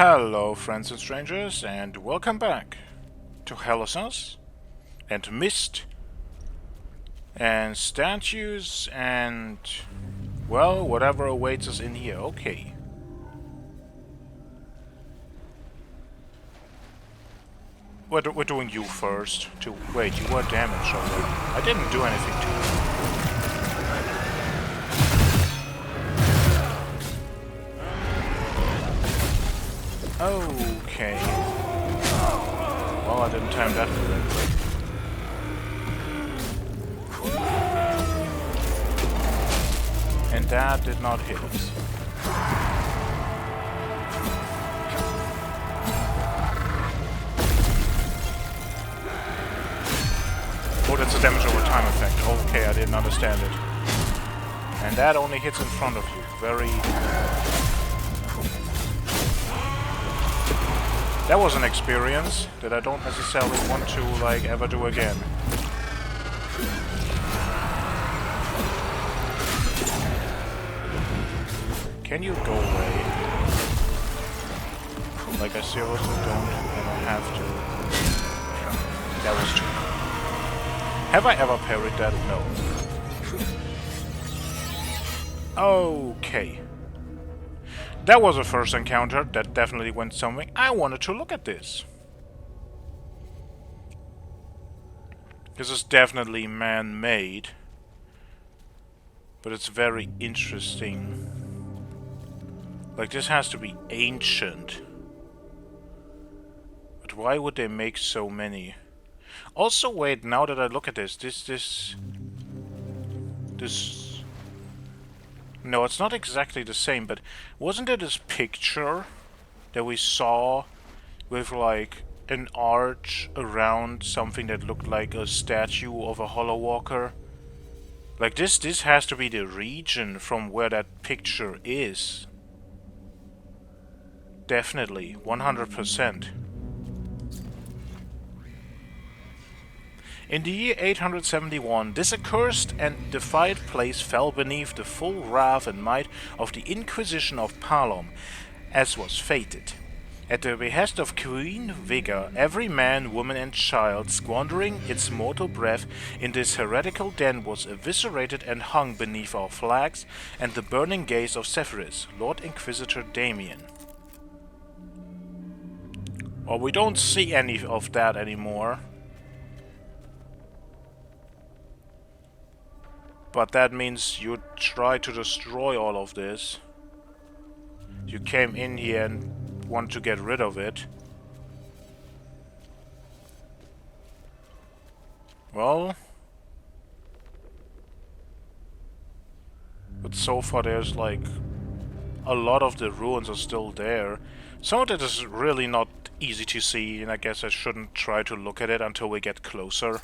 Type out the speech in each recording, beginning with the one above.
Hello, friends and strangers, and welcome back to Hellas and Mist and statues and, well, whatever awaits us in here. Okay. We're doing you first. Wait, you were damaged already. I didn't do anything to you. Okay. Well, I didn't time that correctly. And that did not hit us. Oh, that's a damage over time effect. Okay, I didn't understand it. And that only hits in front of you. Very... That was an experience that I don't necessarily want to, like, ever do again. Can you go away? Like, I seriously don't have to. That was too... Have I ever parried that? No. Okay. That was a first encounter. That definitely went somewhere. I wanted to look at this. This is definitely man-made. But it's very interesting. Like, this has to be ancient. But why would they make so many? Also, wait, now that I look at this... No, it's not exactly the same, but wasn't there this picture that we saw with, like, an arch around something that looked like a statue of a Hollow Walker? Like, this has to be the region from where that picture is. Definitely, 100%. In the year 871, this accursed and defied place fell beneath the full wrath and might of the Inquisition of Palom, as was fated. At the behest of Queen Vigor, every man, woman and child squandering its mortal breath in this heretical den was eviscerated and hung beneath our flags and the burning gaze of Sephiris, Lord Inquisitor Damien. Well, we don't see any of that anymore. But that means you tried to destroy all of this. You came in here and wanted to get rid of it. Well... But so far there's like... A lot of the ruins are still there. Some of it is really not easy to see, and I guess I shouldn't try to look at it until we get closer.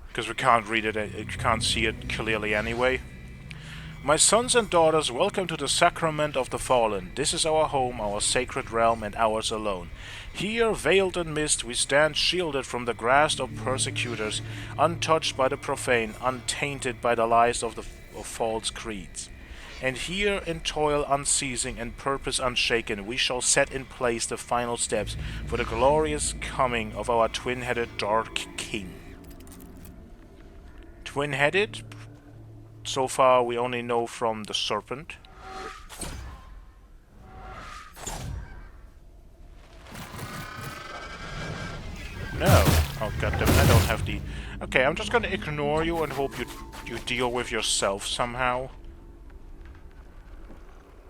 Because we can't read it, you can't see it clearly anyway. My sons and daughters, welcome to the sacrament of the fallen. This is our home, our sacred realm, and ours alone. Here, veiled in mist, we stand shielded from the grasp of persecutors, untouched by the profane, untainted by the lies of false creeds. And here, in toil unceasing and purpose unshaken, we shall set in place the final steps for the glorious coming of our twin-headed Dark King. Twin-headed? So far we only know from the serpent. No. Oh goddammit, I don't have the... Okay, I'm just gonna ignore you and hope you deal with yourself somehow.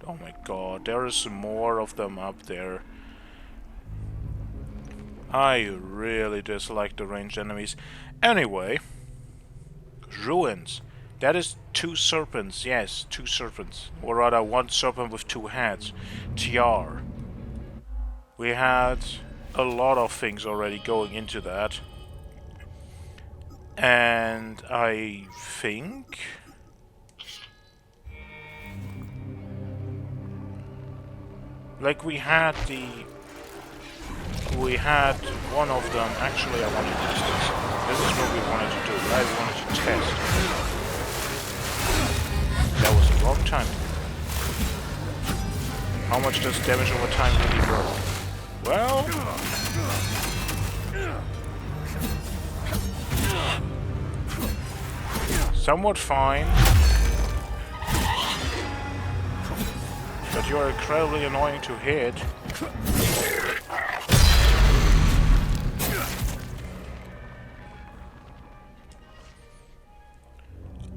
Oh my god, there is more of them up there. I really dislike the ranged enemies. Anyway... Ruins. That is two serpents, yes, two serpents. Or rather, one serpent with two heads. Tiar. We had a lot of things already going into that. And I think... Like we had one of them. Actually, I wanted to test this. This is what we wanted to do. I wanted to test. That was the wrong time. How much does damage over time really work? Well... somewhat fine. But you're incredibly annoying to hit.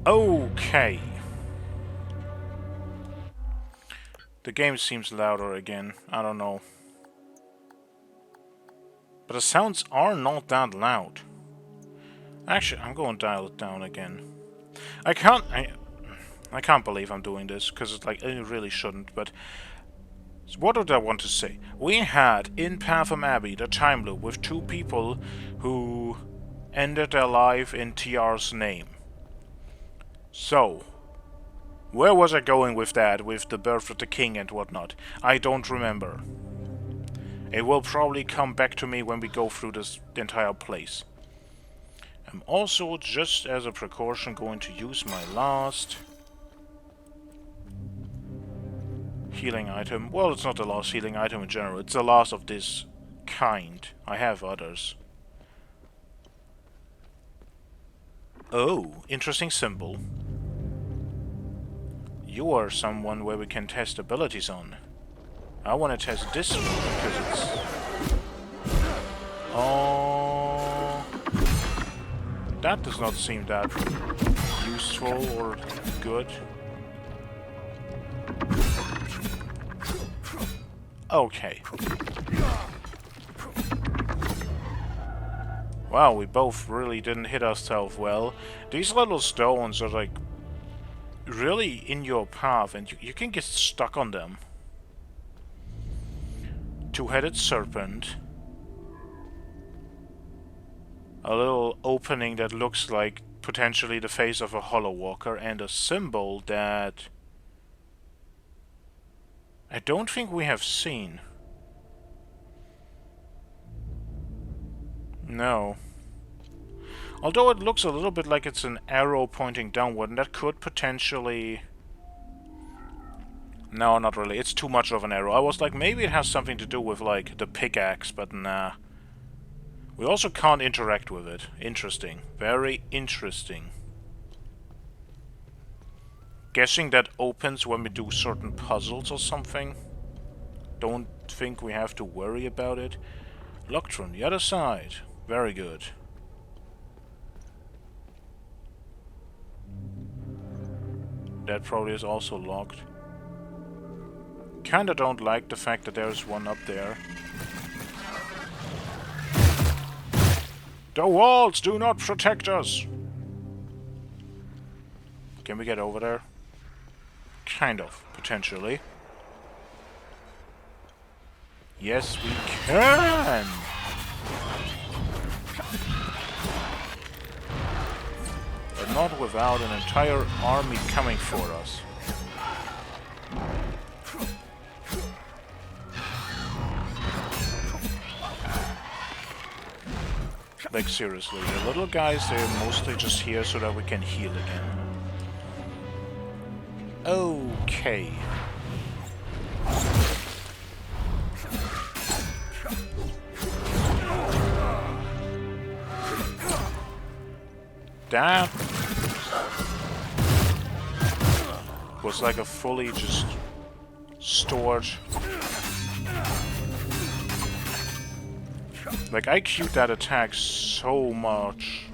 Okay. The game seems louder again. I don't know. But the sounds are not that loud. Actually, I'm going to dial it down again. I can't believe I'm doing this, because it's like, I really shouldn't, but... what did I want to say? We had, in Patham Abbey, the time loop with two people who ended their life in TR's name. So, where was I going with that, with the birth of the king and whatnot? I don't remember. It will probably come back to me when we go through this entire place. I'm also, just as a precaution, going to use my last healing item. Well, it's not the last healing item in general, it's the last of this kind. I have others. Oh, interesting symbol. You are someone where we can test abilities on. I want to test this one because it's... oh... that does not seem that useful or good. Okay. Wow, we both really didn't hit ourselves well. These little stones are like really in your path and you can get stuck on them. Two-headed serpent. A little opening that looks like potentially the face of a hollow walker, and a symbol that I don't think we have seen. No. Although it looks a little bit like it's an arrow pointing downward, and that could potentially... no, not really. It's too much of an arrow. I was like, maybe it has something to do with, like, the pickaxe, but nah. We also can't interact with it. Interesting. Very interesting. Guessing that opens when we do certain puzzles or something. Don't think we have to worry about it. Locked from the other side. Very good. That probably is also locked. Kinda don't like the fact that there's one up there. The walls do not protect us! Can we get over there? Kind of, potentially. Yes, we can! But not without an entire army coming for us. Like, seriously, the little guys, they're mostly just here so that we can heal again. Okay. That was like a fully just stored... like, I queued that attack so much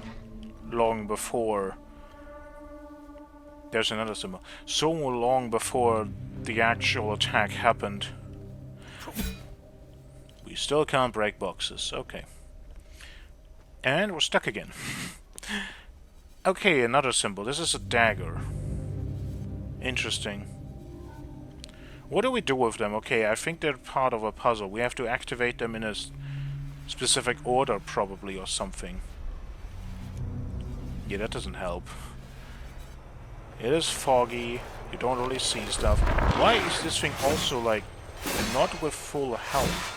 long before... there's another symbol. So long before the actual attack happened. We still can't break boxes. Okay. And we're stuck again. Okay, another symbol. This is a dagger. Interesting. What do we do with them? Okay, I think they're part of a puzzle. We have to activate them in a specific order, probably, or something. Yeah, that doesn't help. It is foggy. You don't really see stuff. Why is this thing also, like, not with full health?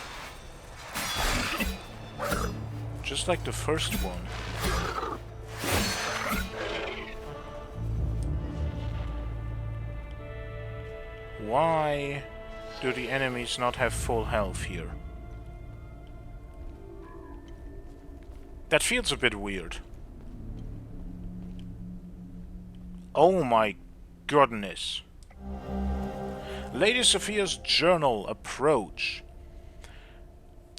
Just like the first one. Why do the enemies not have full health here? That feels a bit weird. Oh my goodness. Lady Sophia's journal approach.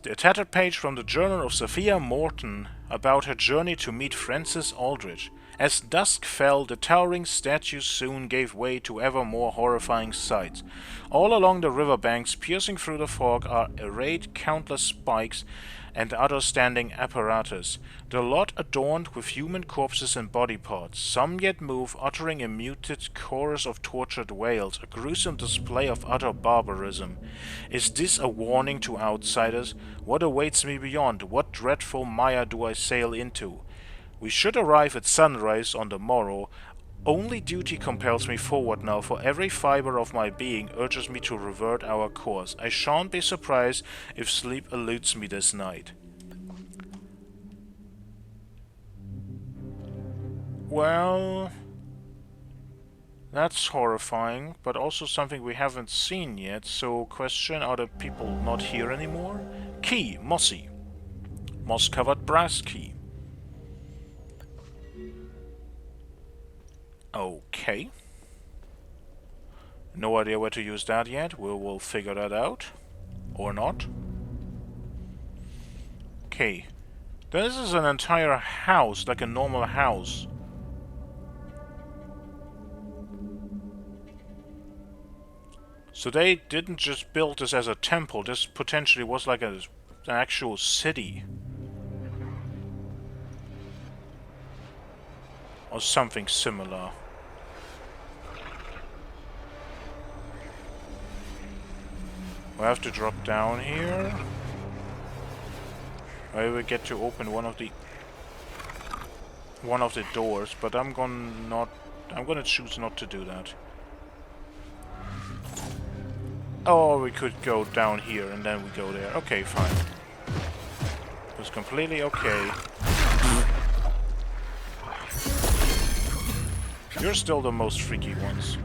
A tattered page from the journal of Sophia Morton about her journey to meet Francis Aldrich. As dusk fell, the towering statue soon gave way to ever more horrifying sights. All along the riverbanks, piercing through the fog, are arrayed countless spikes and other standing apparatus, the lot adorned with human corpses and body parts. Some yet move, uttering a muted chorus of tortured wails, a gruesome display of utter barbarism. Is this a warning to outsiders? What awaits me beyond? What dreadful mire do I sail into? We should arrive at sunrise on the morrow. Only duty compels me forward now, for every fiber of my being urges me to revert our course. I shan't be surprised if sleep eludes me this night. Well, that's horrifying, but also something we haven't seen yet, so question, are the people not here anymore? Key, mossy. Moss-covered brass key. Okay. No idea where to use that yet. We'll figure that out. Or not. Okay. This is an entire house, like a normal house. So they didn't just build this as a temple. This potentially was like an actual city. Or something similar. We have to drop down here. Maybe we get to open one of the doors, but I'm gonna choose not to do that. Oh, we could go down here and then we go there. Okay, fine. It's completely okay. You're still the most freaky ones.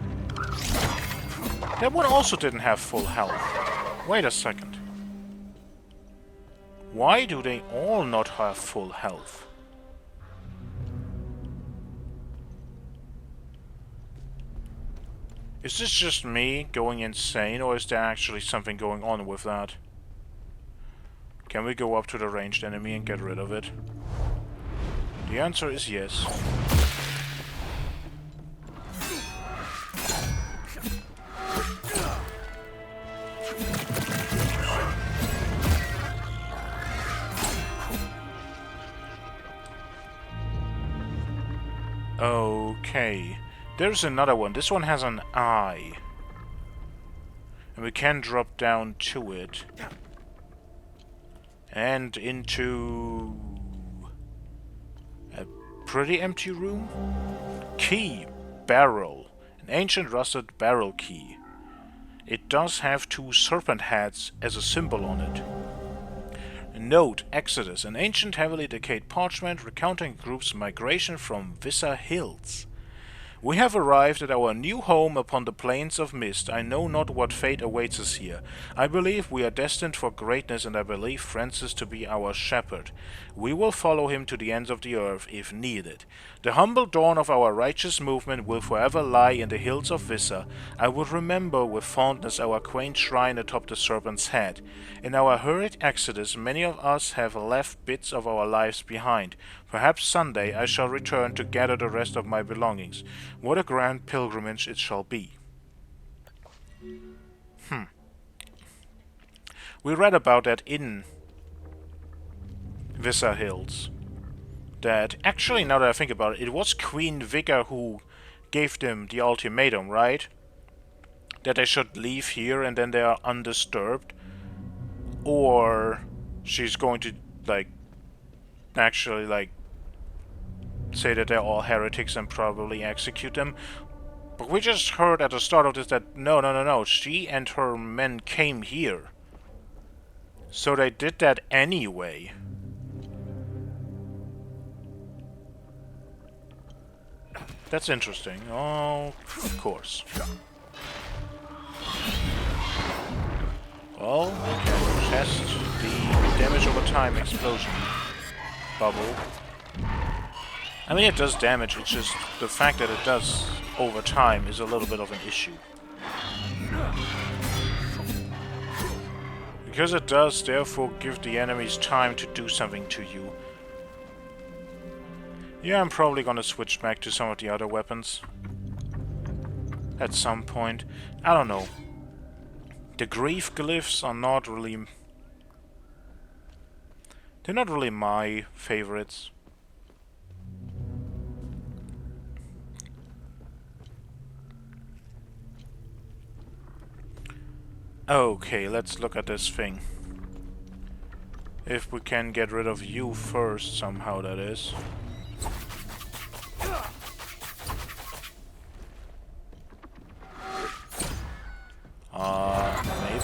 That one also didn't have full health. Wait a second. Why do they all not have full health? Is this just me going insane, or is there actually something going on with that? Can we go up to the ranged enemy and get rid of it? The answer is yes. Okay. There's another one. This one has an eye. And we can drop down to it. And into a pretty empty room. Key. Barrel. An ancient rusted barrel key. It does have two serpent heads as a symbol on it. Note, Exodus, an ancient heavily decayed parchment recounting a group's migration from Vissa Hills. We have arrived at our new home upon the plains of mist. I know not what fate awaits us here. I believe we are destined for greatness, and I believe Francis to be our shepherd. We will follow him to the ends of the earth, if needed. The humble dawn of our righteous movement will forever lie in the hills of Vissa. I will remember with fondness our quaint shrine atop the serpent's head. In our hurried exodus, many of us have left bits of our lives behind. Perhaps someday I shall return to gather the rest of my belongings. What a grand pilgrimage it shall be. We read about that in Vissa Hills. That, actually, now that I think about it, it was Queen Vigga who gave them the ultimatum, right? That they should leave here and then they are undisturbed. Or she's going to, actually, say that they're all heretics and probably execute them. But we just heard at the start of this that no, she and her men came here. So they did that anyway. That's interesting. Oh, of course. Well, we can test the damage over time explosion bubble. I mean, it does damage, it's just the fact that it does over time is a little bit of an issue. Because it does, therefore, give the enemies time to do something to you. Yeah, I'm probably gonna switch back to some of the other weapons. At some point. I don't know. The grief glyphs are not really... They're not really my favorites. Okay, let's look at this thing. If we can get rid of you first, somehow that is.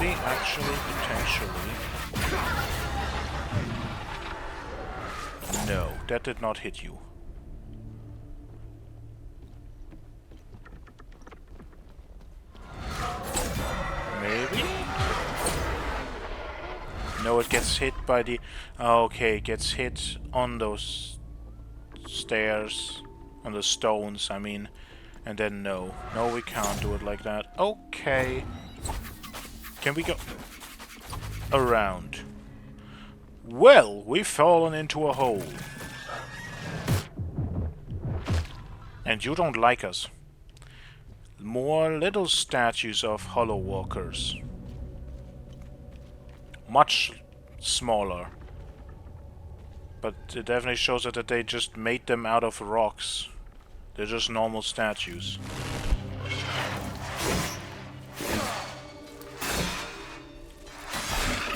Maybe, actually, potentially. No, that did not hit you. Maybe? No, it gets hit by the... Okay, it gets hit on those stairs, on the stones, I mean. And then no. No, we can't do it like that. Okay. Can we go around? Well, we've fallen into a hole. And you don't like us. More little statues of hollow walkers. Much smaller. But it definitely shows that they just made them out of rocks. They're just normal statues.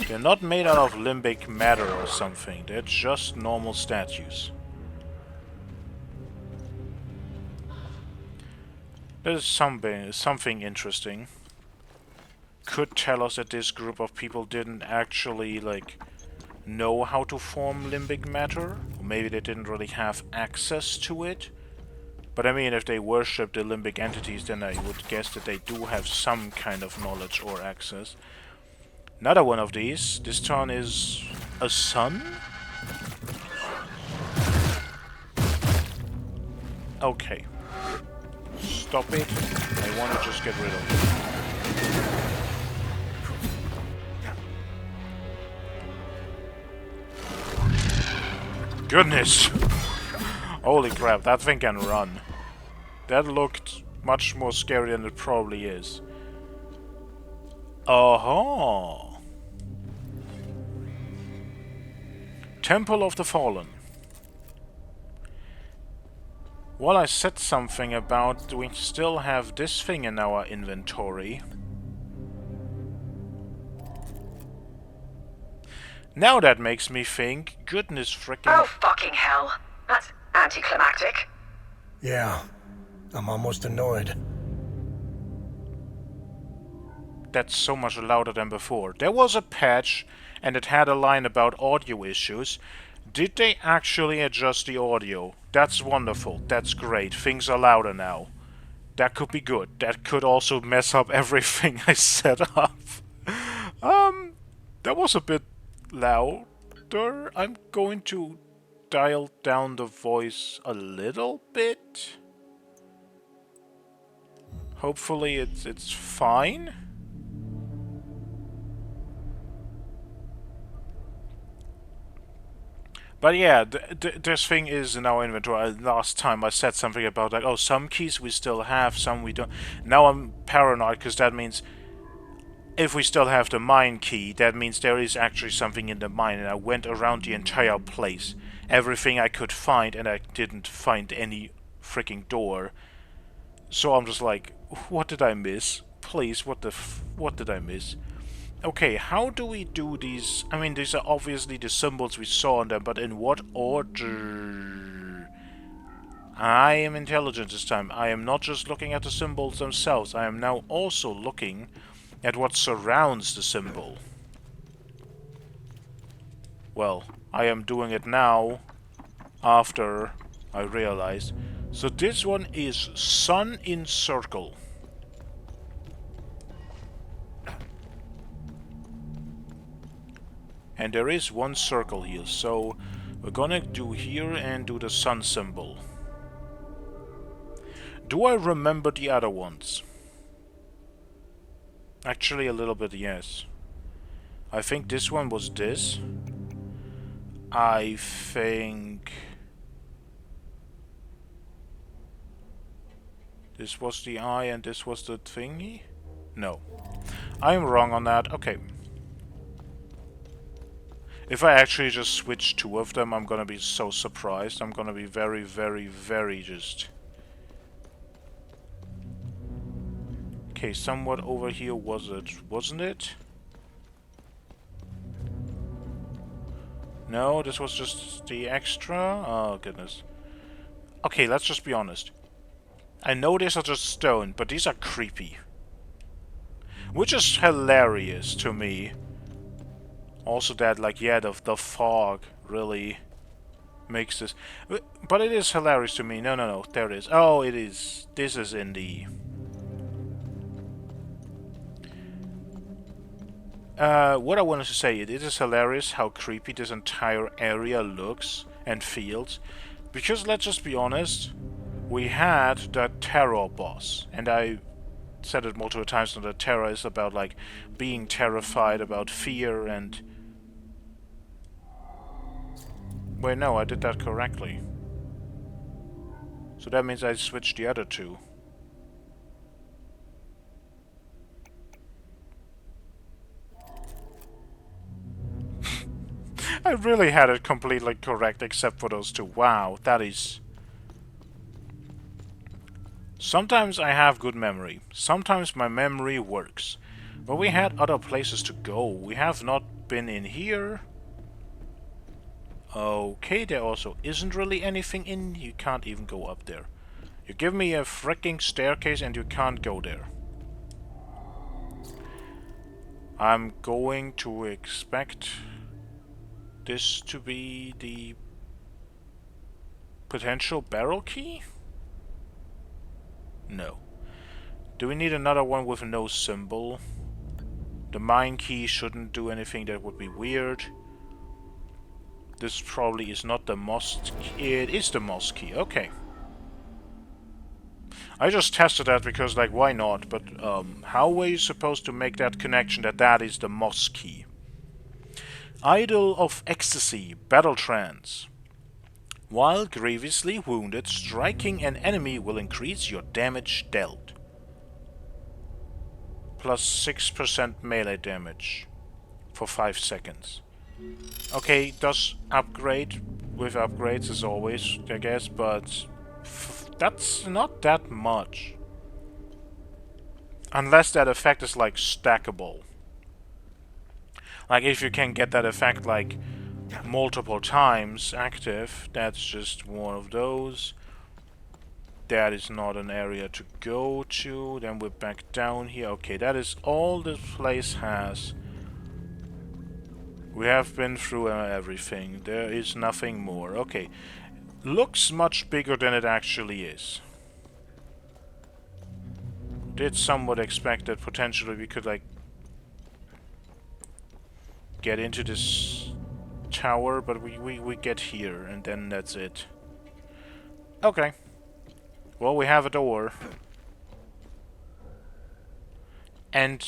They're not made out of limbic matter or something. They're just normal statues. There's something interesting. Could tell us that this group of people didn't actually, like, know how to form limbic matter. Or maybe they didn't really have access to it. But I mean, if they worship the limbic entities, then I would guess that they do have some kind of knowledge or access. Another one of these. This turn is a sun? Okay. Stop it. I want to just get rid of it. Goodness! Holy crap, that thing can run. That looked much more scary than it probably is. Uh-huh. Temple of the Fallen. Well, I said something about we still have this thing in our inventory. Now that makes me think, goodness frickin'... Oh, fucking hell. That's anticlimactic. Yeah, I'm almost annoyed. That's so much louder than before. There was a patch, and it had a line about audio issues. Did they actually adjust the audio? That's wonderful. That's great. Things are louder now. That could be good. That could also mess up everything I set up. That was a bit louder. I'm going to dial down the voice a little bit. Hopefully it's fine. But yeah, this thing is in our inventory. Last time I said something about like, oh, some keys we still have, some we don't. Now I'm paranoid because that means if we still have the mine key, that means there is actually something in the mine, and I went around the entire place. Everything I could find, and I didn't find any freaking door. So I'm just like, what did I miss? Please, what did I miss? Okay, how do we do these? I mean, these are obviously the symbols we saw on them, but in what order? I am intelligent this time. I am not just looking at the symbols themselves. I am now also looking at what surrounds the symbol. Well, I am doing it now after I realized. So this one is sun in circle. And there is one circle here, so we're gonna do here and do the sun symbol. Do I remember the other ones? Actually, a little bit, yes. I think this one was this. I think this was the eye and this was the thingy? No. I'm wrong on that. Okay. If I actually just switch two of them, I'm gonna be so surprised. I'm gonna be very, very, very just... Okay, somewhat over here was it, wasn't it? No, this was just the extra? Oh, goodness. Okay, let's just be honest. I know these are just stone, but these are creepy. Which is hilarious to me. Also that, like, yeah, the fog really makes this... But it is hilarious to me. No, no, no, there it is. Oh, it is. This is in the... what I wanted to say, it is hilarious how creepy this entire area looks and feels. Because let's just be honest, we had that terror boss, and I said it multiple times now that terror is about, like, being terrified, about fear, and... Wait, no, I did that correctly. So that means I switched the other two. I really had it completely correct except for those two. Wow, that is... Sometimes I have good memory. Sometimes my memory works. But we had other places to go. We have not been in here. Okay, there also isn't really anything in. You can't even go up there. You give me a freaking staircase and you can't go there. I'm going to expect this to be the potential barrel key? No. Do we need another one with no symbol? The mine key shouldn't do anything that would be weird. This probably is not the moss key. It is the moss key, okay. I just tested that because, like, why not? But, how were you supposed to make that connection that that is the moss key? Idol of Ecstasy, Battle Trance. While grievously wounded, striking an enemy will increase your damage dealt. Plus 6% melee damage for 5 seconds. Okay, does upgrade with upgrades as always, I guess, but that's not that much. Unless that effect is, like, stackable. Like, if you can get that effect, like, multiple times active, that's just one of those. That is not an area to go to. Then we're back down here. Okay, that is all this place has. We have been through everything. There is nothing more. Okay. Looks much bigger than it actually is. Did somewhat expect that potentially we could, like, get into this tower, but we get here, and then that's it. Okay. Well, we have a door. And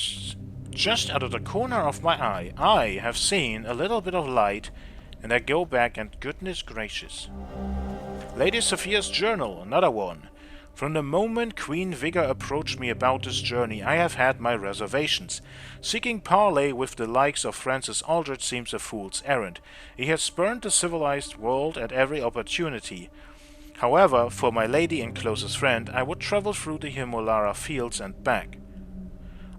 just out of the corner of my eye, I have seen a little bit of light, and I go back and goodness gracious. Lady Sophia's journal, another one. From the moment Queen Vigor approached me about this journey, I have had my reservations. Seeking parley with the likes of Francis Aldrich seems a fool's errand. He has spurned the civilized world at every opportunity. However, for my lady and closest friend, I would travel through the Himolara fields and back.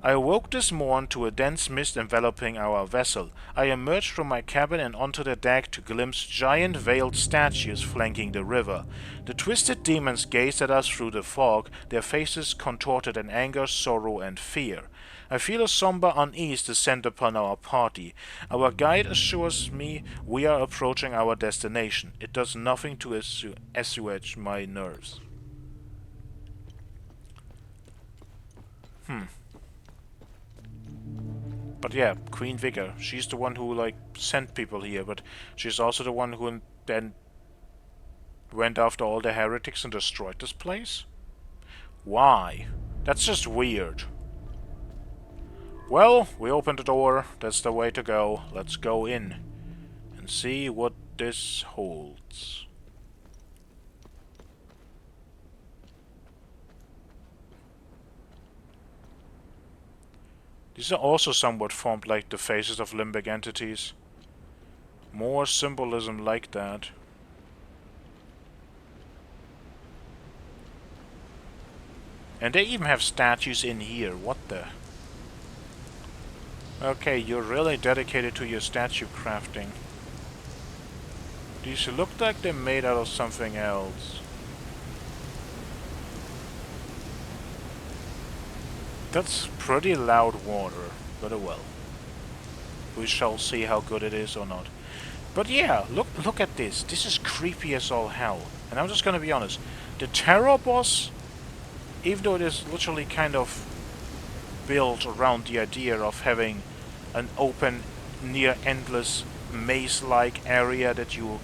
I awoke this morn to a dense mist enveloping our vessel. I emerged from my cabin and onto the deck to glimpse giant veiled statues flanking the river. The twisted demons gazed at us through the fog, their faces contorted in anger, sorrow, and fear. I feel a somber unease descend upon our party. Our guide assures me we are approaching our destination. It does nothing to assuage my nerves. But yeah, Queen Vigor. She's the one who, like, sent people here, but she's also the one who then went after all the heretics and destroyed this place? Why? That's just weird. Well, we opened the door. That's the way to go. Let's go in and see what this holds. These are also somewhat formed like the faces of limbic entities. More symbolism like that. And they even have statues in here. What the? Okay, you're really dedicated to your statue crafting. These look like they're made out of something else. That's pretty loud water, but oh well. We shall see how good it is or not. But yeah, look at this. This is creepy as all hell. And I'm just gonna be honest. The Terror boss, even though it is literally kind of built around the idea of having an open, near endless maze-like area that you're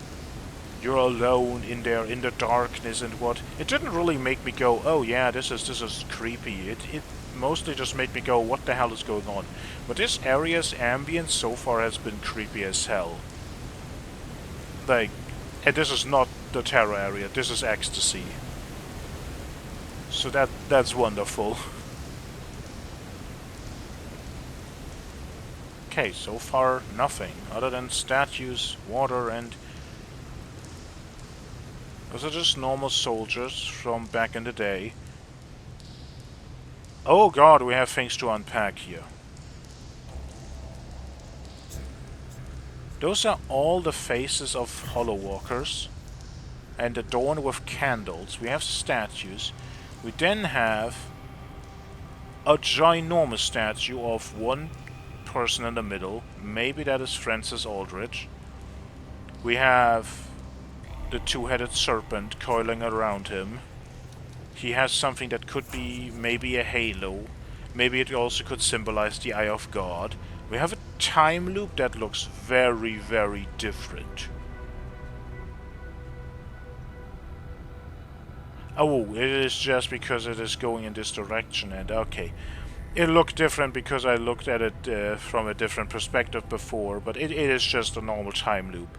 alone in there in the darkness and what, it didn't really make me go, oh yeah, this is creepy. It mostly just made me go, what the hell is going on? But this area's ambience so far has been creepy as hell. Like, and this is not the Terror area, this is Ecstasy. So that's wonderful. Okay, so far nothing, other than statues, water, and... those are just normal soldiers from back in the day. Oh god, we have things to unpack here. Those are all the faces of Hollow Walkers, and adorned with candles. We have statues. We then have a ginormous statue of one person in the middle. Maybe that is Francis Aldrich. We have the two-headed serpent coiling around him. He has something that could be maybe a halo. Maybe it also could symbolize the Eye of God. We have a time loop that looks very, very different. Oh, it is just because it is going in this direction, and okay. It looked different because I looked at it from a different perspective before, but it is just a normal time loop.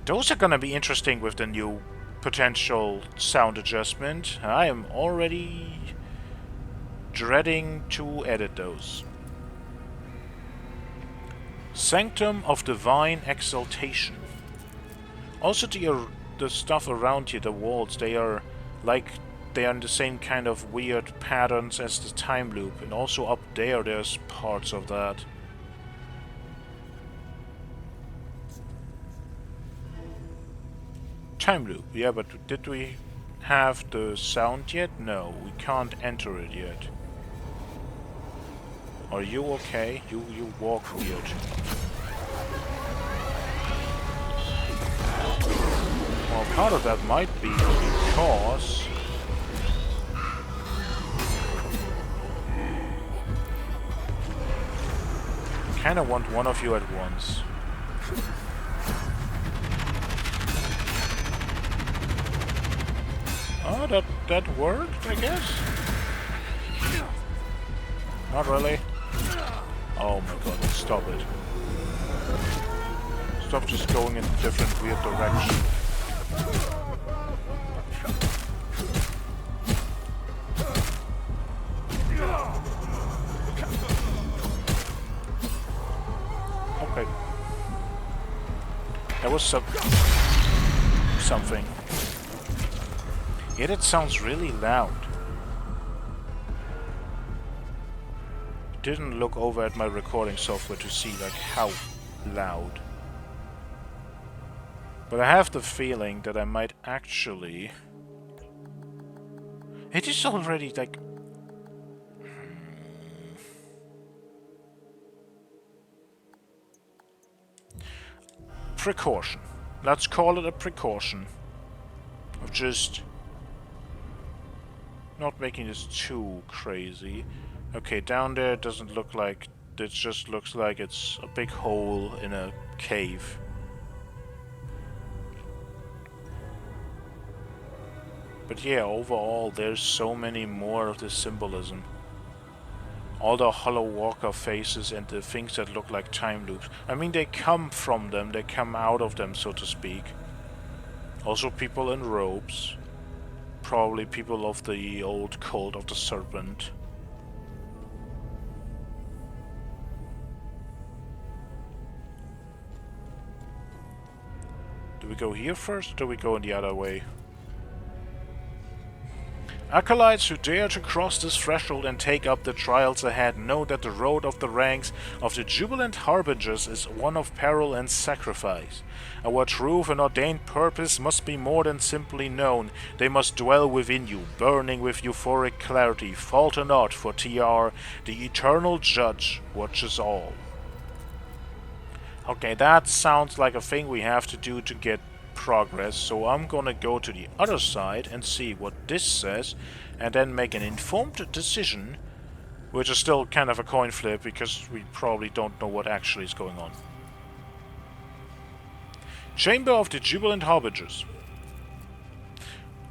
Those are gonna be interesting with the new potential sound adjustment. I am already dreading to edit those. Sanctum of Divine Exaltation. Also the stuff around here, the walls, they are in the same kind of weird patterns as the time loop, and also up there's parts of that. Time loop, yeah, but did we have the sound yet? No, we can't enter it yet. Are you okay? You walk weird. Well, part of that might be because... I kinda want one of you at once. Oh, that worked, I guess? Not really. Oh my god, stop it. Stop just going in different weird directions. Okay. That was something. Yet it sounds really loud. Didn't look over at my recording software to see like how loud. But I have the feeling that I might actually... It is already like... Precaution. Let's call it a precaution. Of just... not making this too crazy. Okay, down there it doesn't look like It just looks like it's a big hole in a cave. But yeah, overall, there's so many more of this symbolism. All the hollow walker faces and the things that look like time loops. I mean, they come from them, they come out of them, so to speak. Also people in robes. Probably people of the old cult of the serpent. Do we go here first, or do we go in the other way? Acolytes who dare to cross this threshold and take up the trials ahead know that the road of the ranks of the jubilant harbingers is one of peril and sacrifice. Our truth and ordained purpose must be more than simply known. They must dwell within you, burning with euphoric clarity. Falter not, for TR, the eternal judge, watches all. Okay, that sounds like a thing we have to do to get progress, so I'm gonna go to the other side and see what this says, and then make an informed decision, which is still kind of a coin flip, because we probably don't know what actually is going on. Chamber of the Jubilant Harbingers.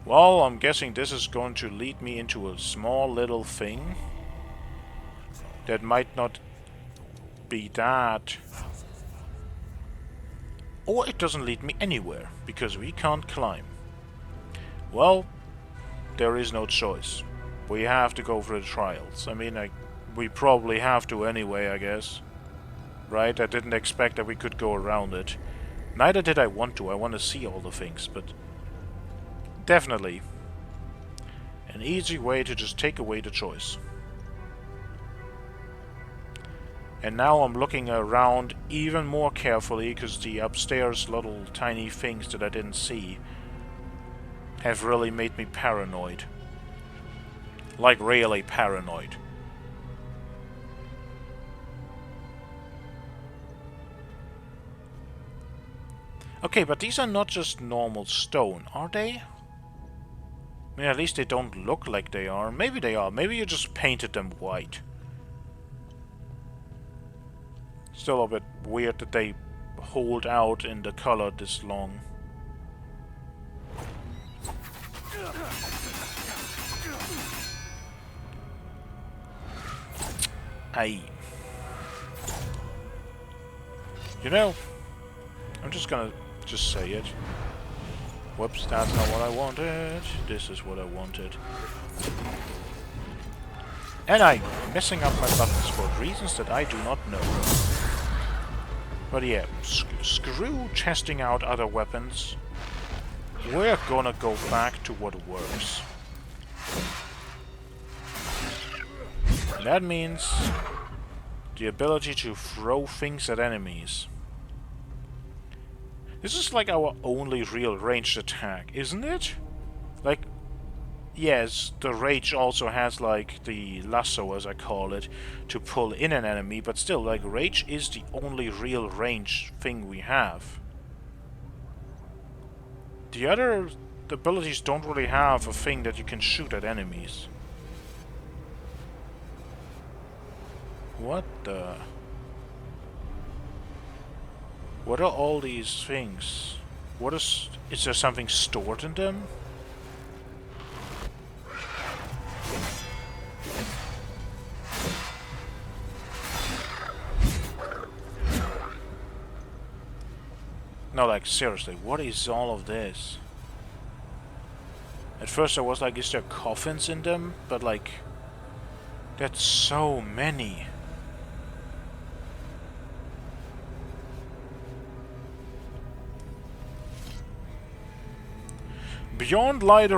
Well, I'm guessing this is going to lead me into a small little thing that might not be that. Or it doesn't lead me anywhere, because we can't climb. Well, there is no choice. We have to go for the trials. I mean, we probably have to anyway, I guess. Right? I didn't expect that we could go around it. Neither did I want to. I want to see all the things, but definitely an easy way to just take away the choice. And now I'm looking around even more carefully, because the upstairs little tiny things that I didn't see have really made me paranoid. Like really paranoid. Okay, but these are not just normal stone, are they? I mean, at least they don't look like they are. Maybe they are. Maybe you just painted them white. Still a bit weird that they hold out in the color this long. Aye. You know, I'm just gonna say it. Whoops, that's not what I wanted. This is what I wanted. And I'm messing up my buttons for reasons that I do not know. But yeah, screw testing out other weapons. We're gonna go back to what works. And that means the ability to throw things at enemies. This is like our only real ranged attack, isn't it? Like, yes, the rage also has like the lasso, as I call it, to pull in an enemy, but still, like, rage is the only real ranged thing we have. The other abilities don't really have a thing that you can shoot at enemies. What the... What are all these things? What is there something stored in them? No, like, seriously, what is all of this? At first I was like, is there coffins in them? But like, that's so many. Beyond lie the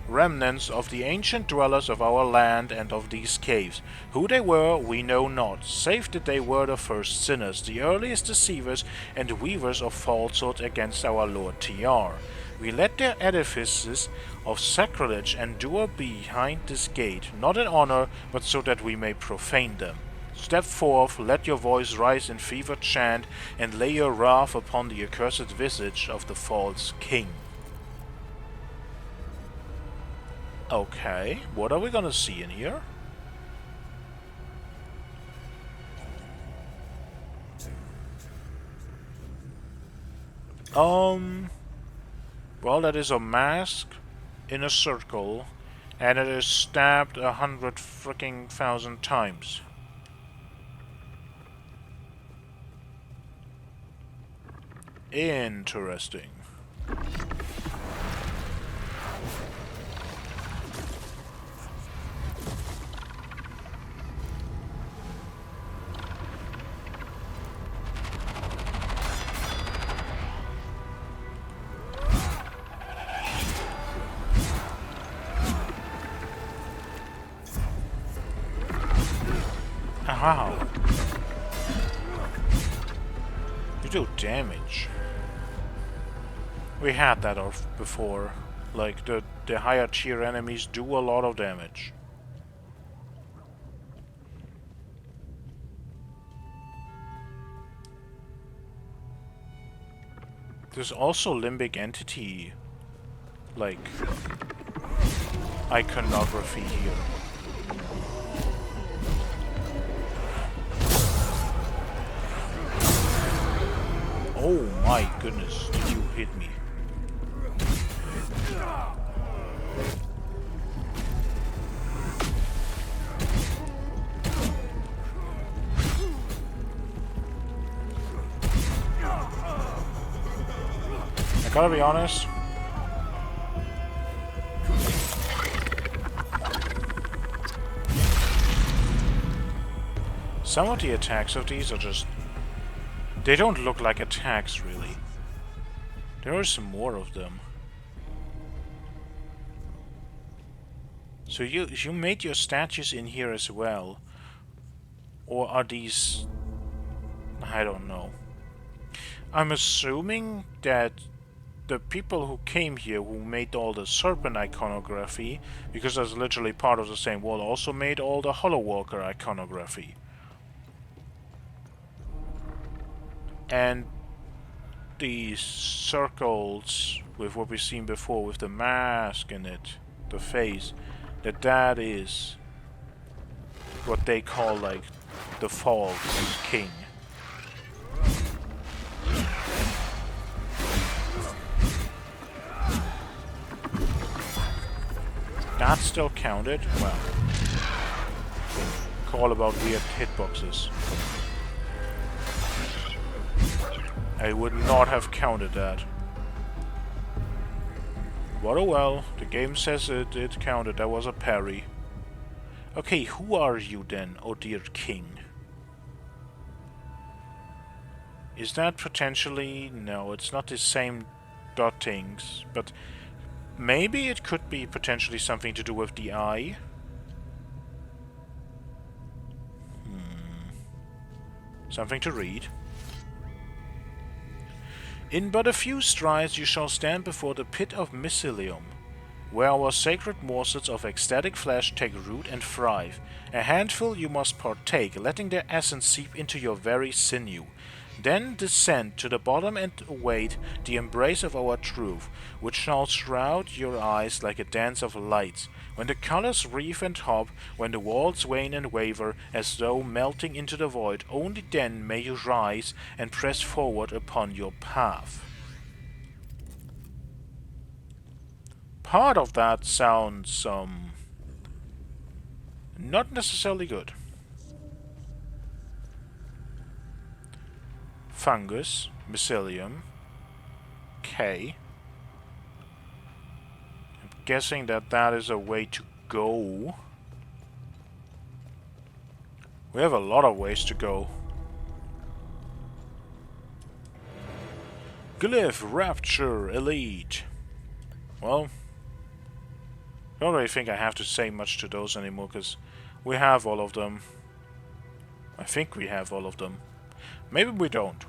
remnants of the ancient dwellers of our land and of these caves. Who they were, we know not, save that they were the first sinners, the earliest deceivers and weavers of falsehood against our Lord TR. We let their edifices of sacrilege endure behind this gate, not in honor, but so that we may profane them. Step forth, let your voice rise in fevered chant, and lay your wrath upon the accursed visage of the false king. Okay, what are we gonna see in here? Well, that is a mask in a circle, and it is stabbed 100 freaking thousand times. Interesting. How? You do damage. We had that before. Like, the higher tier enemies do a lot of damage. There's also limbic entity, like, iconography here. Oh my goodness, did you hit me? I gotta be honest. Some of the attacks of these are just... they don't look like attacks, really. There are some more of them. So you made your statues in here as well? Or are these... I don't know. I'm assuming that the people who came here, who made all the serpent iconography, because that's literally part of the same wall, also made all the Hollow Walker iconography. And these circles with what we've seen before, with the mask in it, the face, that is what they call, like, the false king. That still counted? Well, call about weird hitboxes. I would not have counted that. But oh well, the game says it counted. That was a parry. Okay, who are you then, oh dear king? Is that potentially... no, it's not the same dot things, but maybe it could be potentially something to do with the eye. Something to read. In but a few strides you shall stand before the pit of mycelium, where our sacred morsels of ecstatic flesh take root and thrive. A handful you must partake, letting their essence seep into your very sinew. Then descend to the bottom and await the embrace of our truth, which shall shroud your eyes like a dance of lights. When the colors reef and hop, when the walls wane and waver, as though melting into the void, only then may you rise and press forward upon your path. Part of that sounds, not necessarily good. Fungus, mycelium, K. I'm guessing that is a way to go. We have a lot of ways to go. Glyph Rapture Elite. Well, I don't really think I have to say much to those anymore, because we have all of them. I think we have all of them. Maybe we don't.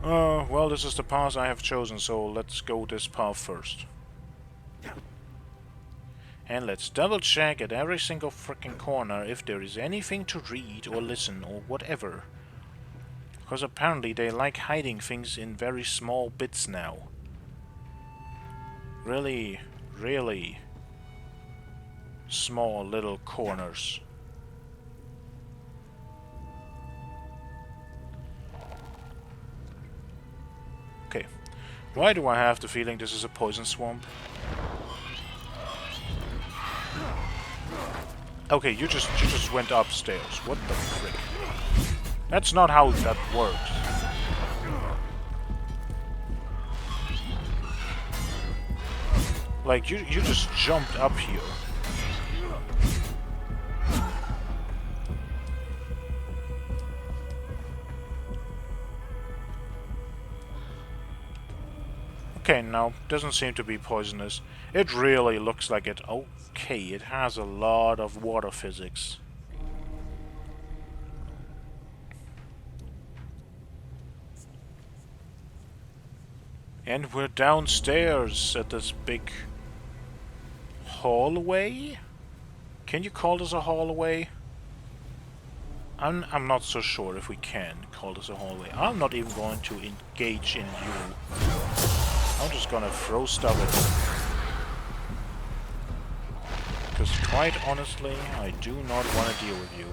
Well, this is the path I have chosen, so let's go this path first. And let's double check at every single freaking corner if there is anything to read or listen or whatever. Because apparently they like hiding things in very small bits now. Really, really small little corners. Okay. Why do I have the feeling this is a poison swamp? Okay, you just went upstairs. What the frick? That's not how that works. Like, you just jumped up here. Okay, no, doesn't seem to be poisonous. It really looks like it. Okay, it has a lot of water physics. And we're downstairs at this big hallway? Can you call this a hallway? I'm not so sure if we can call this a hallway. I'm not even going to engage in you. I'm just gonna throw stuff at you. Because quite honestly, I do not want to deal with you.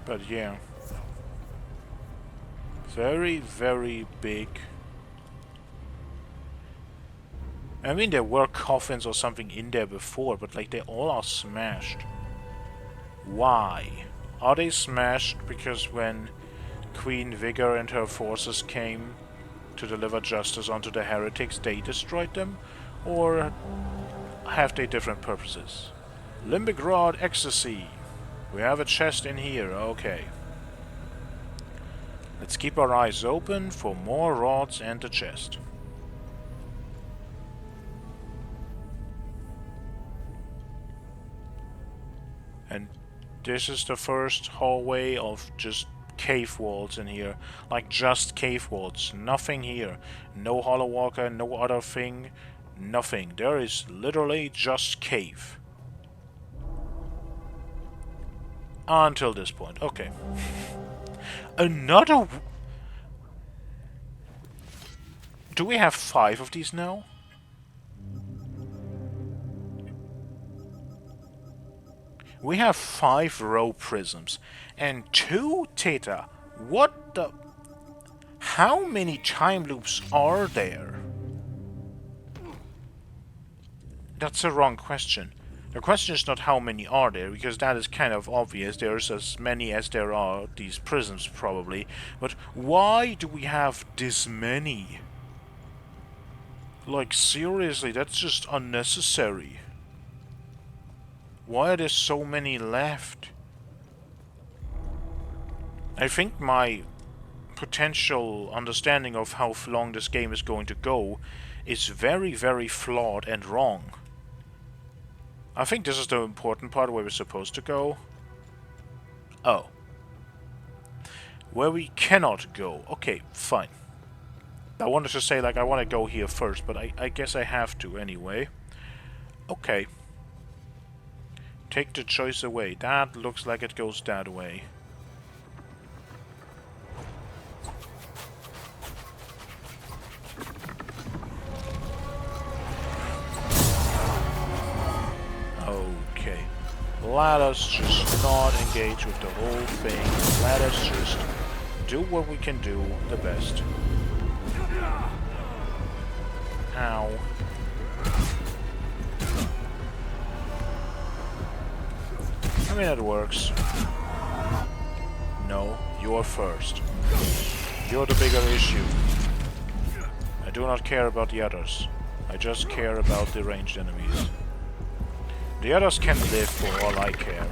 But yeah. Very, very big. I mean, there were coffins or something in there before, but like they all are smashed. Why? Are they smashed because when Queen Vigor and her forces came to deliver justice onto the heretics, they destroyed them? Or have they different purposes? Limbic Rod Ecstasy. We have a chest in here, okay. Let's keep our eyes open for more rods and the chest. And this is the first hallway of just cave walls in here. Like, just cave walls. Nothing here. No hollow walker, no other thing. Nothing. There is literally just cave. Until this point. Okay. Another... Do we have 5 of these now? We have 5 row prisms and 2 theta. What the... How many time loops are there? That's the wrong question. The question is not how many are there, because that is kind of obvious. There's as many as there are these prisms, probably. But why do we have this many? Like, seriously, that's just unnecessary. Why are there so many left? I think my potential understanding of how long this game is going to go is very, very flawed and wrong. I think this is the important part where we're supposed to go. Oh. Where we cannot go. Okay, fine. I wanted to say, like, I want to go here first, but I guess I have to anyway. Okay. Take the choice away. That looks like it goes that way. Okay. Let us just not engage with the whole thing. Let us just do what we can do the best. Ow. I mean, it works. No, you're first. You're the bigger issue. I do not care about the others. I just care about the ranged enemies. The others can live for all I care.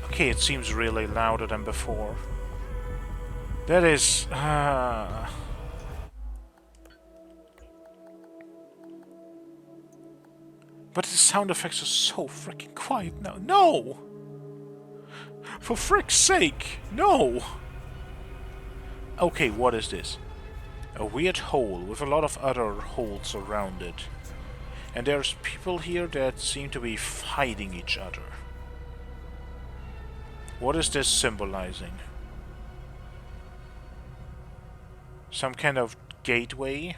Okay, it seems really louder than before. That is... But the sound effects are so freaking quiet now. No! For frick's sake, no! Okay, what is this? A weird hole with a lot of other holes around it. And there's people here that seem to be fighting each other. What is this symbolizing? some kind of gateway.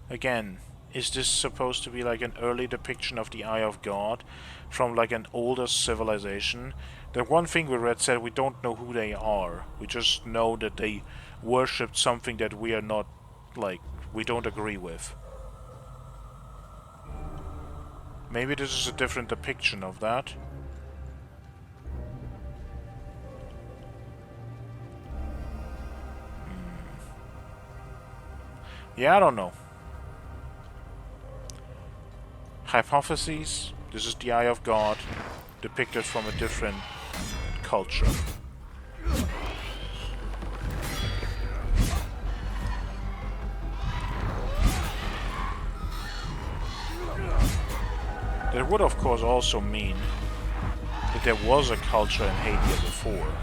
Again, is this supposed to be like an early depiction of the Eye of God from like an older civilization? The one thing we read said we don't know who they are. We just know that they worshipped something that we are not, like, we don't agree with. Maybe this is a different depiction of that. Yeah, I don't know. Hypotheses. This is the Eye of God, depicted from a different culture. That would of course also mean that there was a culture in Hadia before.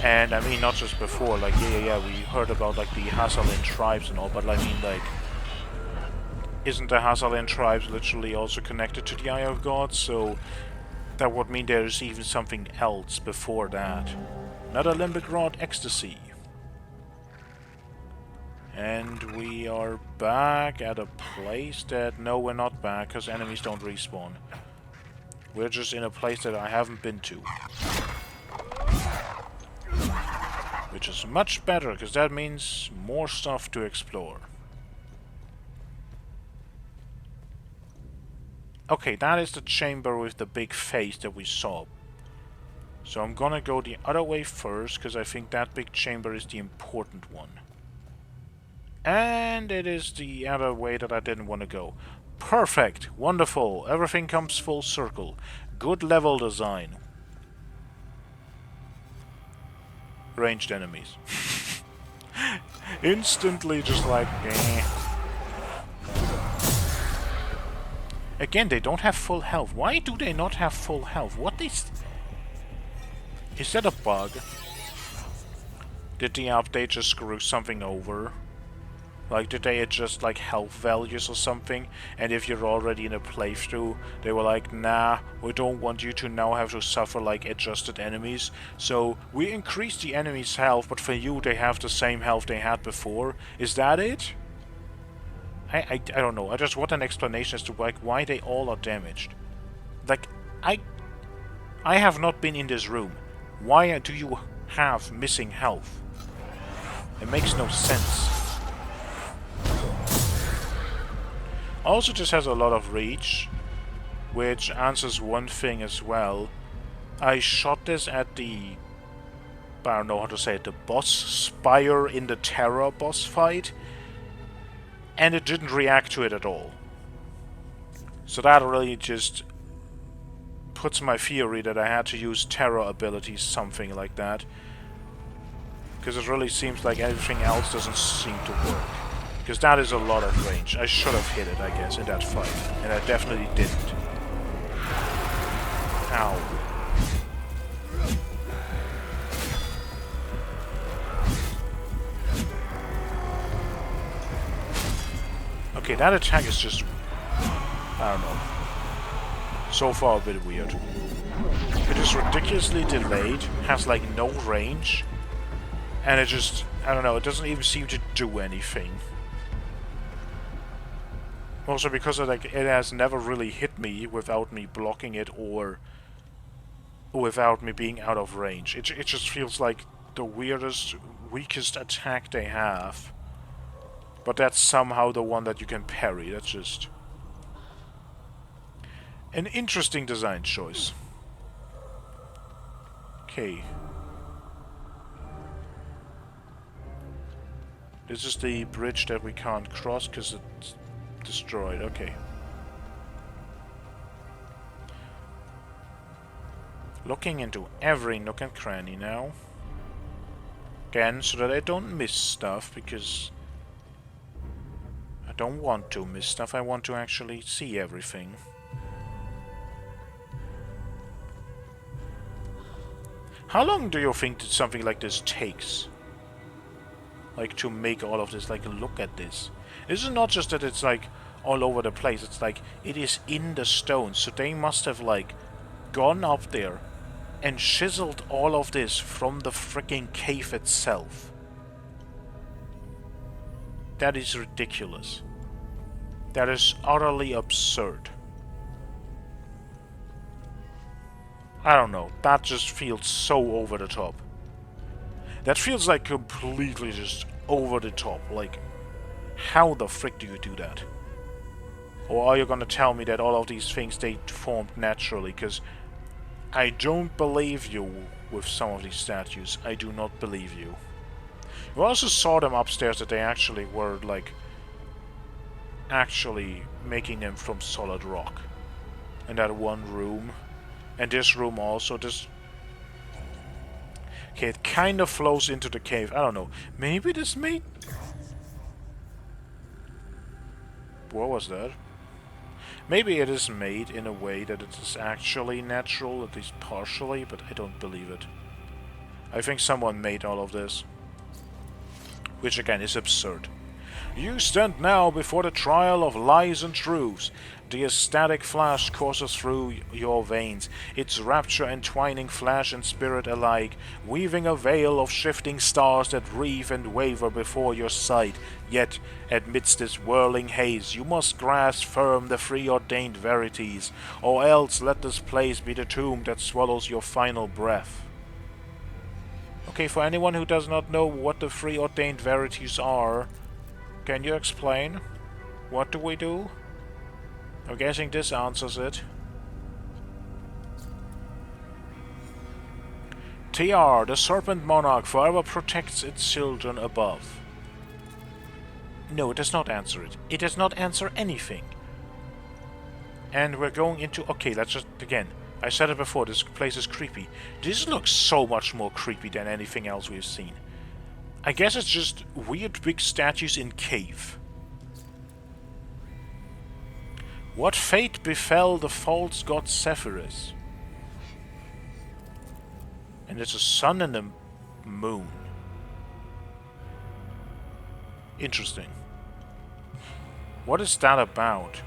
And I mean not just before, like yeah, we heard about like the Hasalin tribes and all, but I mean like, isn't the Hasalin tribes literally also connected to the Eye of God? So that would mean there's even something else before that. Another limbic rod ecstasy. And we are back at a place that... No, we're not back, because enemies don't respawn. We're just in a place that I haven't been to. Which is much better, because that means more stuff to explore. Okay, that is the chamber with the big face that we saw. So I'm gonna go the other way first, because I think that big chamber is the important one. And it is the other way that I didn't want to go. Perfect! Wonderful! Everything comes full circle. Good level design. Ranged enemies. Instantly just like... eh. Again, they don't have full health. Why do they not have full health? What is... Is that a bug? Did the update just screw something over? Like, did they adjust, like, health values or something? And if you're already in a playthrough, they were like, nah, we don't want you to now have to suffer, like, adjusted enemies. So, we increase the enemy's health, but for you, they have the same health they had before. Is that it? I don't know. I just want an explanation as to, like, why they all are damaged. Like, I have not been in this room. Why do you have missing health? It makes no sense. Also just has a lot of reach, which answers one thing as well. I shot this at the... I don't know how to say it, the boss spire in the Terror boss fight, and it didn't react to it at all. So that really just puts my theory that I had to use Terror abilities, something like that. Because it really seems like everything else doesn't seem to work. Because that is a lot of range. I should have hit it, I guess, in that fight. And I definitely didn't. Ow. Okay, that attack is just... I don't know. So far a bit weird. It is ridiculously delayed, has like no range. And it just... I don't know, it doesn't even seem to do anything. Also because it has never really hit me without me blocking it or without me being out of range. It just feels like the weirdest, weakest attack they have. But that's somehow the one that you can parry. That's just an interesting design choice. Okay. This is the bridge that we can't cross because it's destroyed. Okay. Looking into every nook and cranny now. Again, so that I don't miss stuff, because I don't want to miss stuff. I want to actually see everything. How long do you think that something like this takes? Like, to make all of this, like, look at this. This is not just that it's, like, all over the place. It's like, it is in the stone. So they must have, like, gone up there, and chiseled all of this from the freaking cave itself. That is ridiculous. That is utterly absurd. I don't know, that just feels so over the top. That feels like completely just over the top. Like, how the frick do you do that? Or are you gonna tell me that all of these things, they formed naturally? Because I don't believe you with some of these statues. I do not believe you. You also saw them upstairs that they actually were, like, actually making them from solid rock. In that one room. And this room also, this... Okay, it kind of flows into the cave. I don't know. Maybe this made... What was that? Maybe it is made in a way that it is actually natural, at least partially, but I don't believe it. I think someone made all of this. Which again is absurd. You stand now before the trial of lies and truths. The ecstatic flash courses through your veins, its rapture entwining flesh and spirit alike, weaving a veil of shifting stars that wreathe and waver before your sight. Yet, amidst this whirling haze, you must grasp firm the preordained verities, or else let this place be the tomb that swallows your final breath. Okay, for anyone who does not know what the preordained verities are, can you explain? What do we do? I'm guessing this answers it. TR, the Serpent Monarch forever protects its children above. No, it does not answer it. It does not answer anything. And we're going into... Okay, let's just... Again, I said it before, this place is creepy. This looks so much more creepy than anything else we've seen. I guess it's just weird big statues in cave. What fate befell the false god Zephyrus? And there's a sun and a moon. Interesting. What is that about?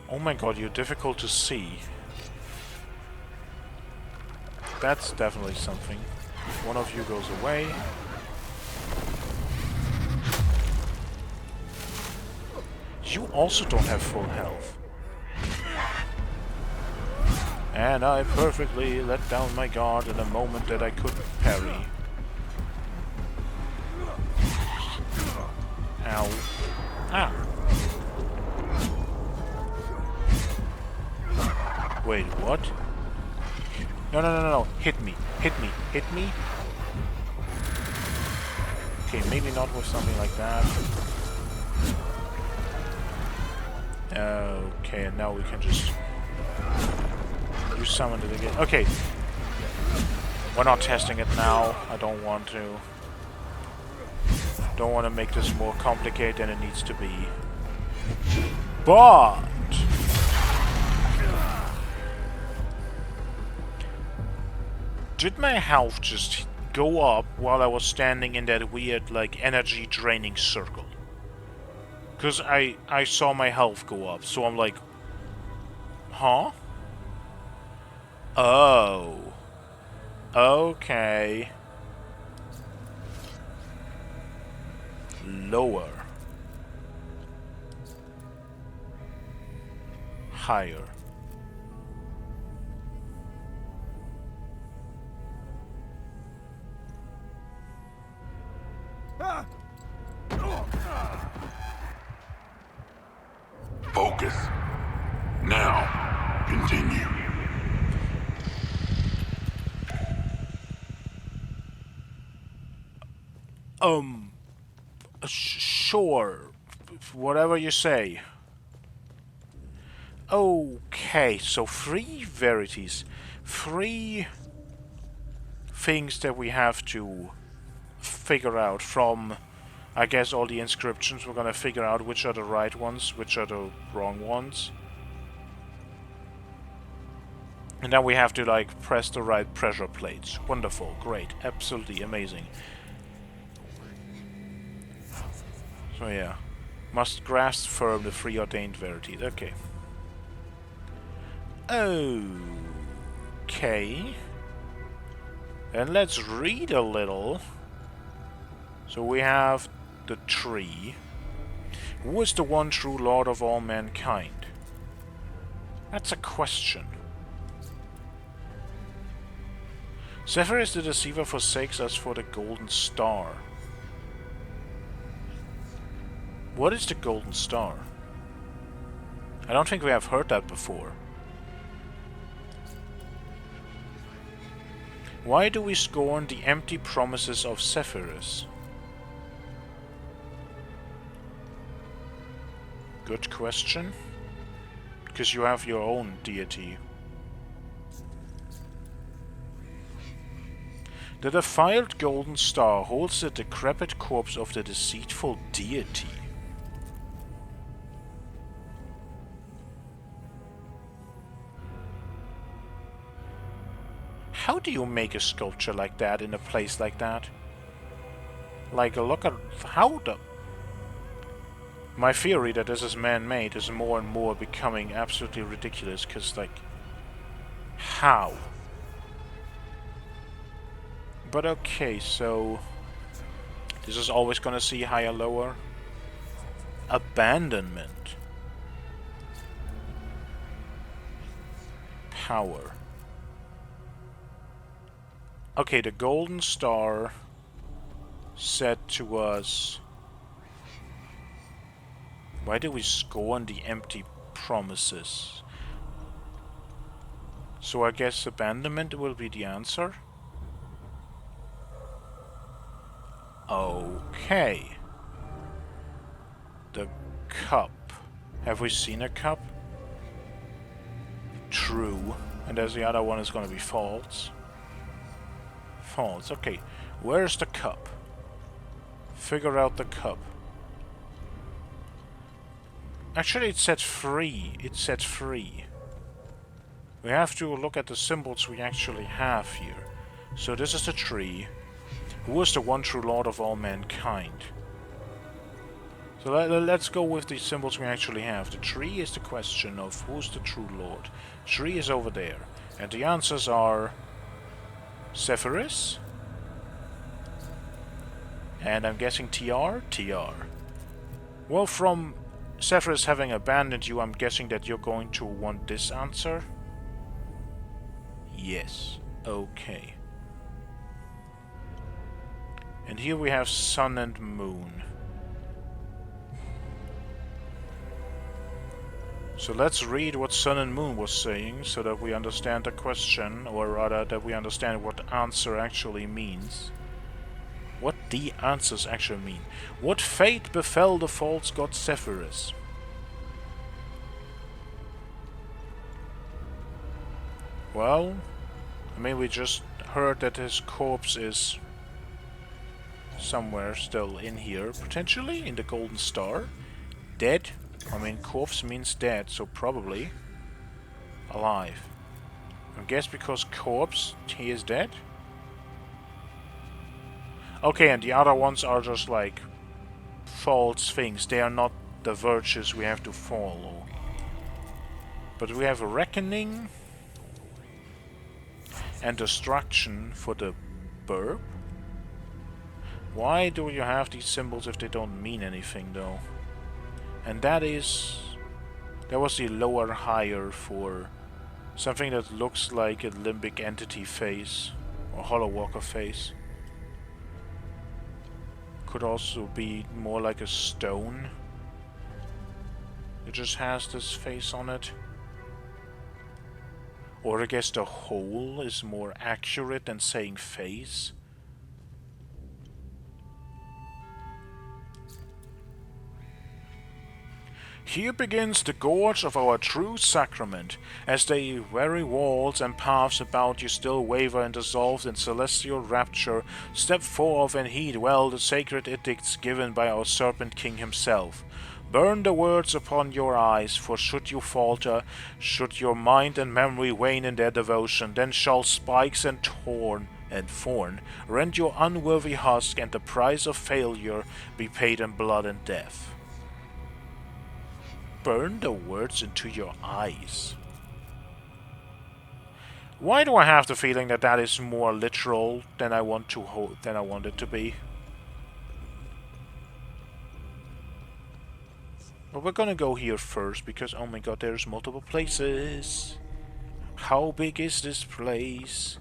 Oh my god, you're difficult to see. That's definitely something. One of you goes away. You also don't have full health. And I perfectly let down my guard in a moment that I couldn't parry. Ow. Ah. Wait, what? No, no, no, no, no. Hit me. Hit me. Hit me. Okay, maybe not with something like that. Okay, and now we can just... You summoned it again. Okay. We're not testing it now. I don't want to. Don't want to make this more complicated than it needs to be. But... Did my health just go up while I was standing in that weird, like, energy draining circle? Because I saw my health go up, so I'm like... Huh? Oh. Okay. Lower. Higher. Focus. Now, continue. Sure. Whatever you say. Okay, so 3 verities. 3 things that we have to figure out from, I guess, all the inscriptions. We're gonna figure out which are the right ones, which are the wrong ones. And then we have to, like, press the right pressure plates. Wonderful, great, absolutely amazing. So yeah, must grasp firm the preordained verities. Okay. Okay. And let's read a little. So we have the tree. Who is the one true Lord of all mankind? That's a question. Zephyrus the Deceiver forsakes us for the golden star. What is the golden star? I don't think we have heard that before. Why do we scorn the empty promises of Zephyrus? Good question. Because you have your own deity. The defiled golden star holds the decrepit corpse of the deceitful deity. How do you make a sculpture like that in a place like that? Like, look at how the... My theory that this is man-made is more and more becoming absolutely ridiculous, because, like, how? But okay, so... This is always gonna see higher, lower. Abandonment. Power. Okay, the golden star said to us... Why do we scorn the empty promises? So I guess abandonment will be the answer? Okay. The cup. Have we seen a cup? True. And there's the other one is gonna be false. False. Okay. Where's the cup? Figure out the cup. Actually, it said free. It said free. We have to look at the symbols we actually have here. So this is the tree. Who is the one true Lord of all mankind? So let's go with the symbols we actually have. The tree is the question of who's the true Lord. Tree is over there. And the answers are... Zephyrus. And I'm guessing TR? TR. Well, from Zephyrus having abandoned you, I'm guessing that you're going to want this answer. Yes. Okay. And here we have sun and moon. So let's read what sun and moon was saying so that we understand the question, or rather that we understand what the answer actually means. What the answers actually mean. What fate befell the false god Zephyrus? Well, I mean, we just heard that his corpse is somewhere still in here, potentially in the golden star. Dead. I mean, corpse means dead, so probably alive. I guess because corpse, he is dead? Okay, and the other ones are just like false things. They are not the virtues we have to follow. But we have a reckoning and destruction for the burp. Why do you have these symbols if they don't mean anything, though? And that was the lower higher for something that looks like a limbic entity face or hollow walker face. Could also be more like a stone. It just has this face on it. Or I guess the hole is more accurate than saying face. Here begins the gorge of our true sacrament, as the very walls and paths about you still waver and dissolve in celestial rapture. Step forth and heed well the sacred edicts given by our Serpent King himself. Burn the words upon your eyes, for should you falter, should your mind and memory wane in their devotion, then shall spikes and thorn rend your unworthy husk, and the price of failure be paid in blood and death. Burn the words into your eyes. Why do I have the feeling that that is more literal than I want it to be? But we're gonna go here first because, oh my god, there's multiple places. How big is this place?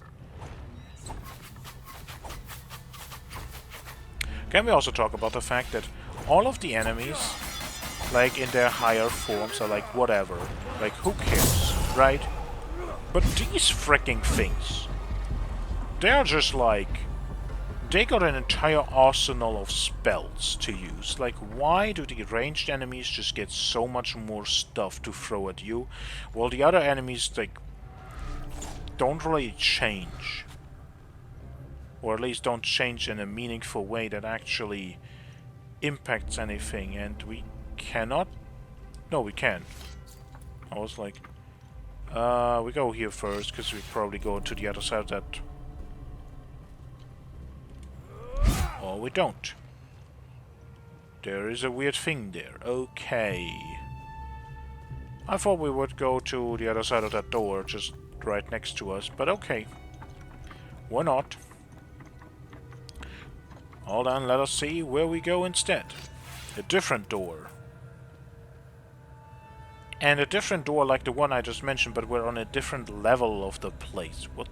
Can we also talk about the fact that all of the enemies, like in their higher forms, are like whatever. Like, who cares, right? But these freaking things, they're just like... They got an entire arsenal of spells to use. Like, why do the ranged enemies just get so much more stuff to throw at you, while the other enemies, like, don't really change? Or at least don't change in a meaningful way that actually impacts anything, and we cannot... No, we can. I was like... we go here first, because we probably go to the other side of that... Or we don't. There is a weird thing there. Okay. I thought we would go to the other side of that door, just right next to us, but okay. Why not? Hold on, let us see where we go instead. A different door. And a different door like the one I just mentioned, but we're on a different level of the place. What?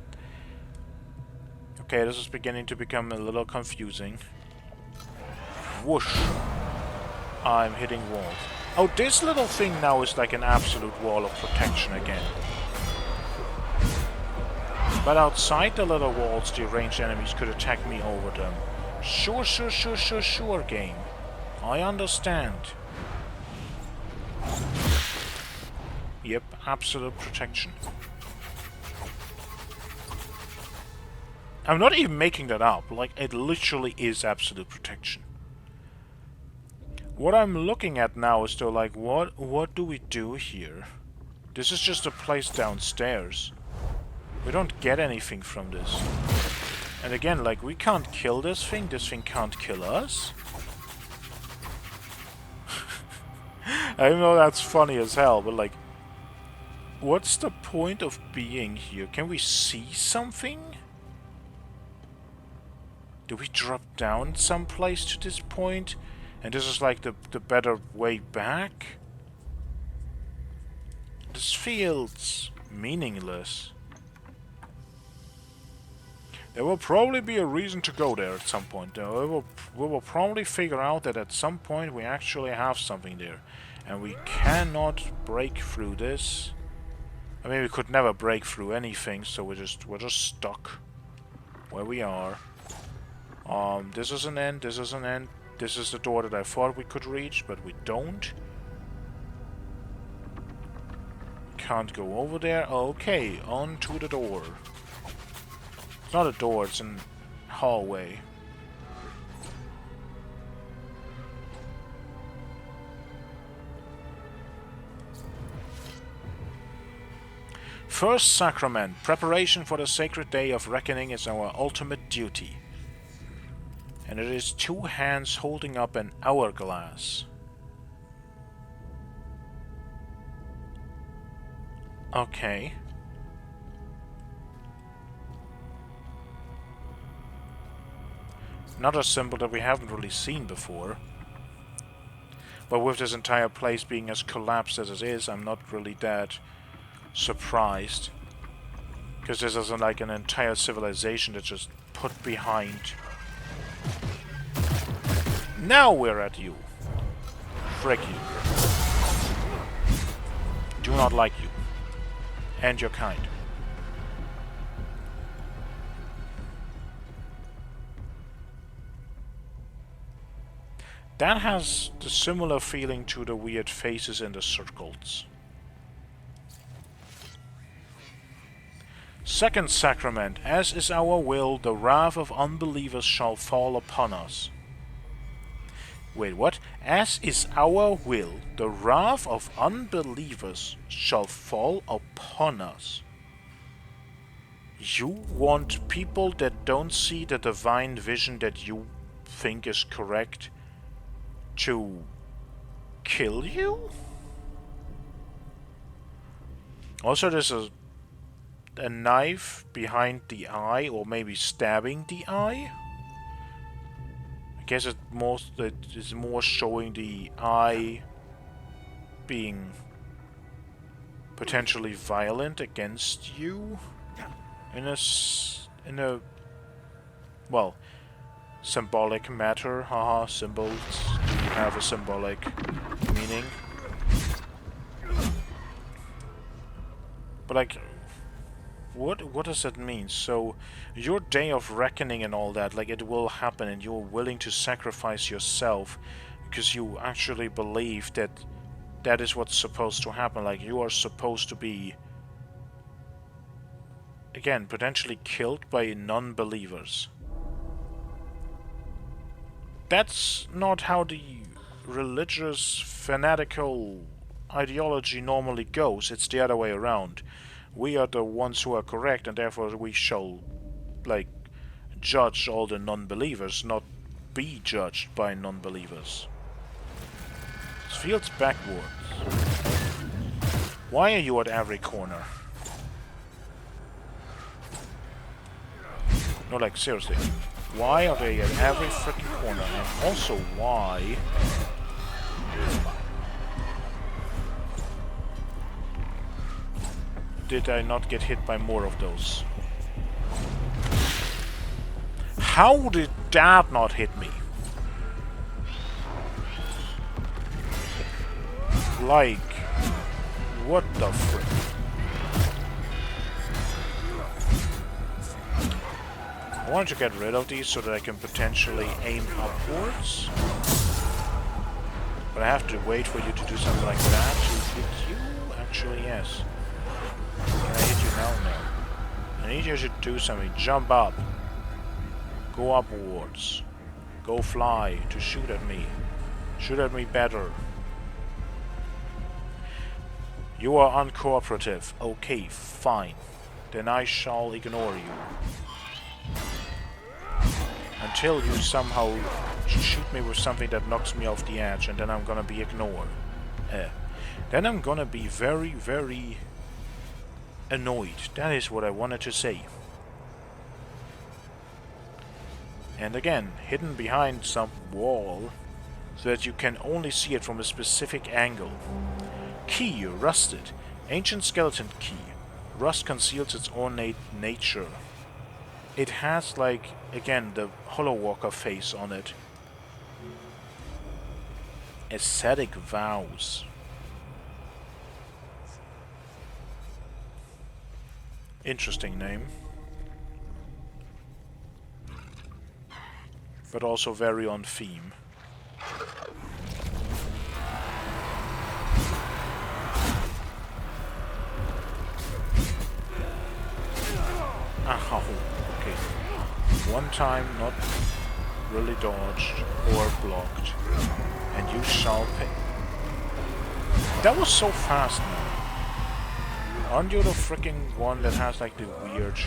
Okay, this is beginning to become a little confusing. Whoosh. I'm hitting walls. Oh, this little thing now is like an absolute wall of protection again. But outside the little walls, the ranged enemies could attack me over them. Sure, game. I understand. Yep, absolute protection. I'm not even making that up, like, it literally is absolute protection. What I'm looking at now is though, like, what do we do here? This is just a place downstairs. We don't get anything from this. And again, like, we can't kill this thing can't kill us. I know that's funny as hell, but like, what's the point of being here? Can we see something? Do we drop down someplace to this point? And this is like the better way back? This feels meaningless. There will probably be a reason to go there at some point. We will probably figure out that at some point we actually have something there. And we cannot break through this. I mean, we could never break through anything, so we're just stuck where we are. This is an end, this is an end. This is the door that I thought we could reach, but we don't. Can't go over there. Okay, on to the door. It's not a door, it's a hallway. First Sacrament. Preparation for the sacred day of reckoning is our ultimate duty. And it is two hands holding up an hourglass. Okay. Another symbol that we haven't really seen before. But with this entire place being as collapsed as it is, I'm not really that surprised. Because this is like an entire civilization that's just put behind. Now we're at you. Frick you. Do not like you. And your kind. That has the similar feeling to the weird faces in the circles. Second Sacrament. As is our will, the wrath of unbelievers shall fall upon us. Wait, what? As is our will, the wrath of unbelievers shall fall upon us. You want people that don't see the divine vision that you think is correct to kill you? Also, there's a a knife behind the eye, or maybe stabbing the eye. I guess it is more showing the eye being potentially violent against you in a well, symbolic matter. Haha, symbols do have a symbolic meaning. But like, what does that mean? So, your day of reckoning and all that, like, it will happen and you're willing to sacrifice yourself because you actually believe that that is what's supposed to happen. Like, you are supposed to be, again, potentially killed by non-believers. That's not how the religious, fanatical ideology normally goes. It's the other way around. We are the ones who are correct, and therefore we shall, like, judge all the non-believers, not be judged by non-believers. This feels backwards. Why are you at every corner? No, like, seriously. Why are they at every freaking corner? And also, why... did I not get hit by more of those? How did that not hit me? Like... what the frick? I want to get rid of these so that I can potentially aim upwards. But I have to wait for you to do something like that to hit you? Actually, yes. Can I hit you now? No. I need you to do something. Jump up. Go upwards. Go fly to shoot at me. Shoot at me better. You are uncooperative. Okay, fine. Then I shall ignore you. Until you somehow shoot me with something that knocks me off the edge, and then I'm gonna be ignored. Then I'm gonna be very, very annoyed. That is what I wanted to say. And again, hidden behind some wall, so that you can only see it from a specific angle. Key, rusted. Ancient skeleton key. Rust conceals its ornate nature. It has, like, again, the Hollow Walker face on it. Ascetic vows. Interesting name. But also very on theme. Ow. Okay. One time not really dodged or blocked. And you shall pay. That was so fast, man. Aren't you the freaking one that has like the weird,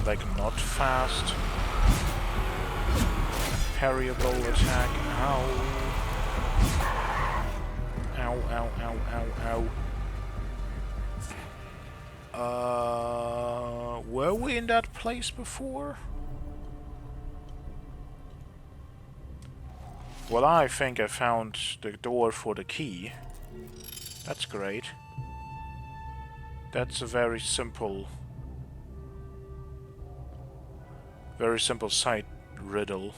like not fast, parryable attack? Ow. Ow, ow, ow, ow, ow. Were we in that place before? Well, I think I found the door for the key. That's great. That's a very simple side riddle.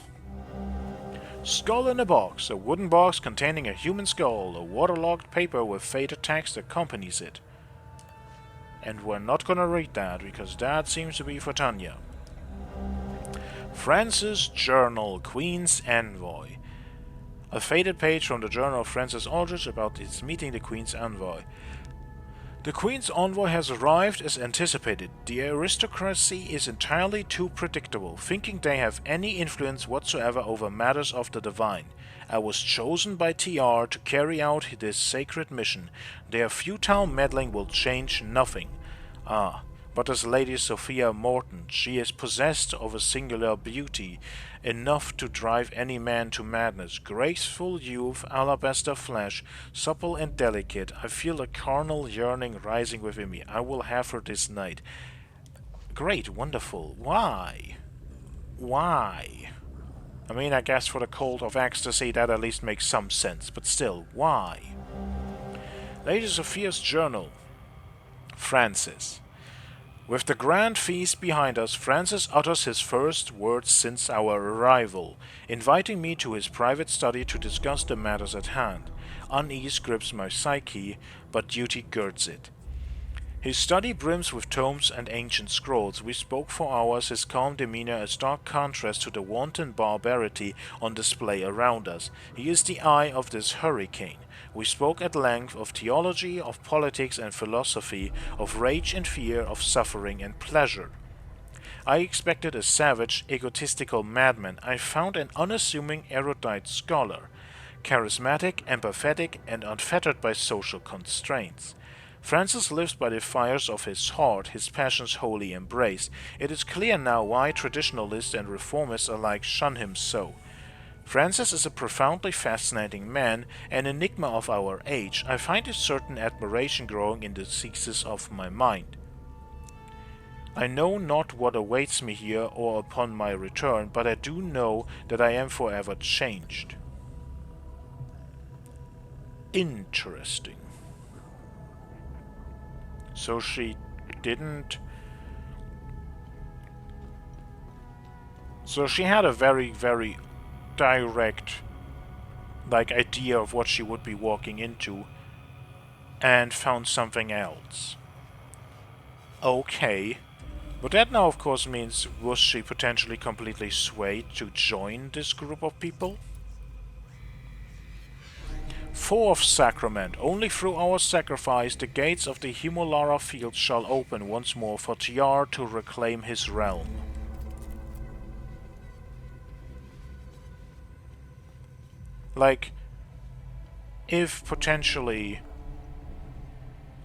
Skull in a box. A wooden box containing a human skull. A waterlogged paper with faded text accompanies it. And we're not gonna read that, because that seems to be for Tanya. Francis' Journal, Queen's Envoy. A faded page from the journal of Francis Aldrich about his meeting the Queen's Envoy. The Queen's Envoy has arrived as anticipated. The aristocracy is entirely too predictable, thinking they have any influence whatsoever over matters of the divine. I was chosen by TR to carry out this sacred mission. Their futile meddling will change nothing. Ah, but as Lady Sophia Morton, she is possessed of a singular beauty, enough to drive any man to madness. Graceful youth, alabaster flesh, supple and delicate. I feel a carnal yearning rising within me. I will have her this night. Great, wonderful. Why? Why? I mean, I guess for the cult of ecstasy that at least makes some sense, but still, why? Lady Sophia's journal. Francis. With the grand feast behind us, Francis utters his first words since our arrival, inviting me to his private study to discuss the matters at hand. Unease grips my psyche, but duty girds it. His study brims with tomes and ancient scrolls. We spoke for hours, his calm demeanor a stark contrast to the wanton barbarity on display around us. He is the eye of this hurricane. We spoke at length of theology, of politics and philosophy, of rage and fear, of suffering and pleasure. I expected a savage, egotistical madman. I found an unassuming, erudite scholar, charismatic, empathetic, and unfettered by social constraints. Francis lives by the fires of his heart, his passions wholly embraced. It is clear now why traditionalists and reformists alike shun him so. Francis is a profoundly fascinating man, an enigma of our age. I find a certain admiration growing in the recesses of my mind. I know not what awaits me here or upon my return, but I do know that I am forever changed. Interesting. So she didn't... So she had a very, very direct idea of what she would be walking into and found something else. Okay. But that now of course means, was she potentially completely swayed to join this group of people? Fourth sacrament. Only through our sacrifice the gates of the Himulara field shall open once more for Tiar to reclaim his realm. Like, if potentially,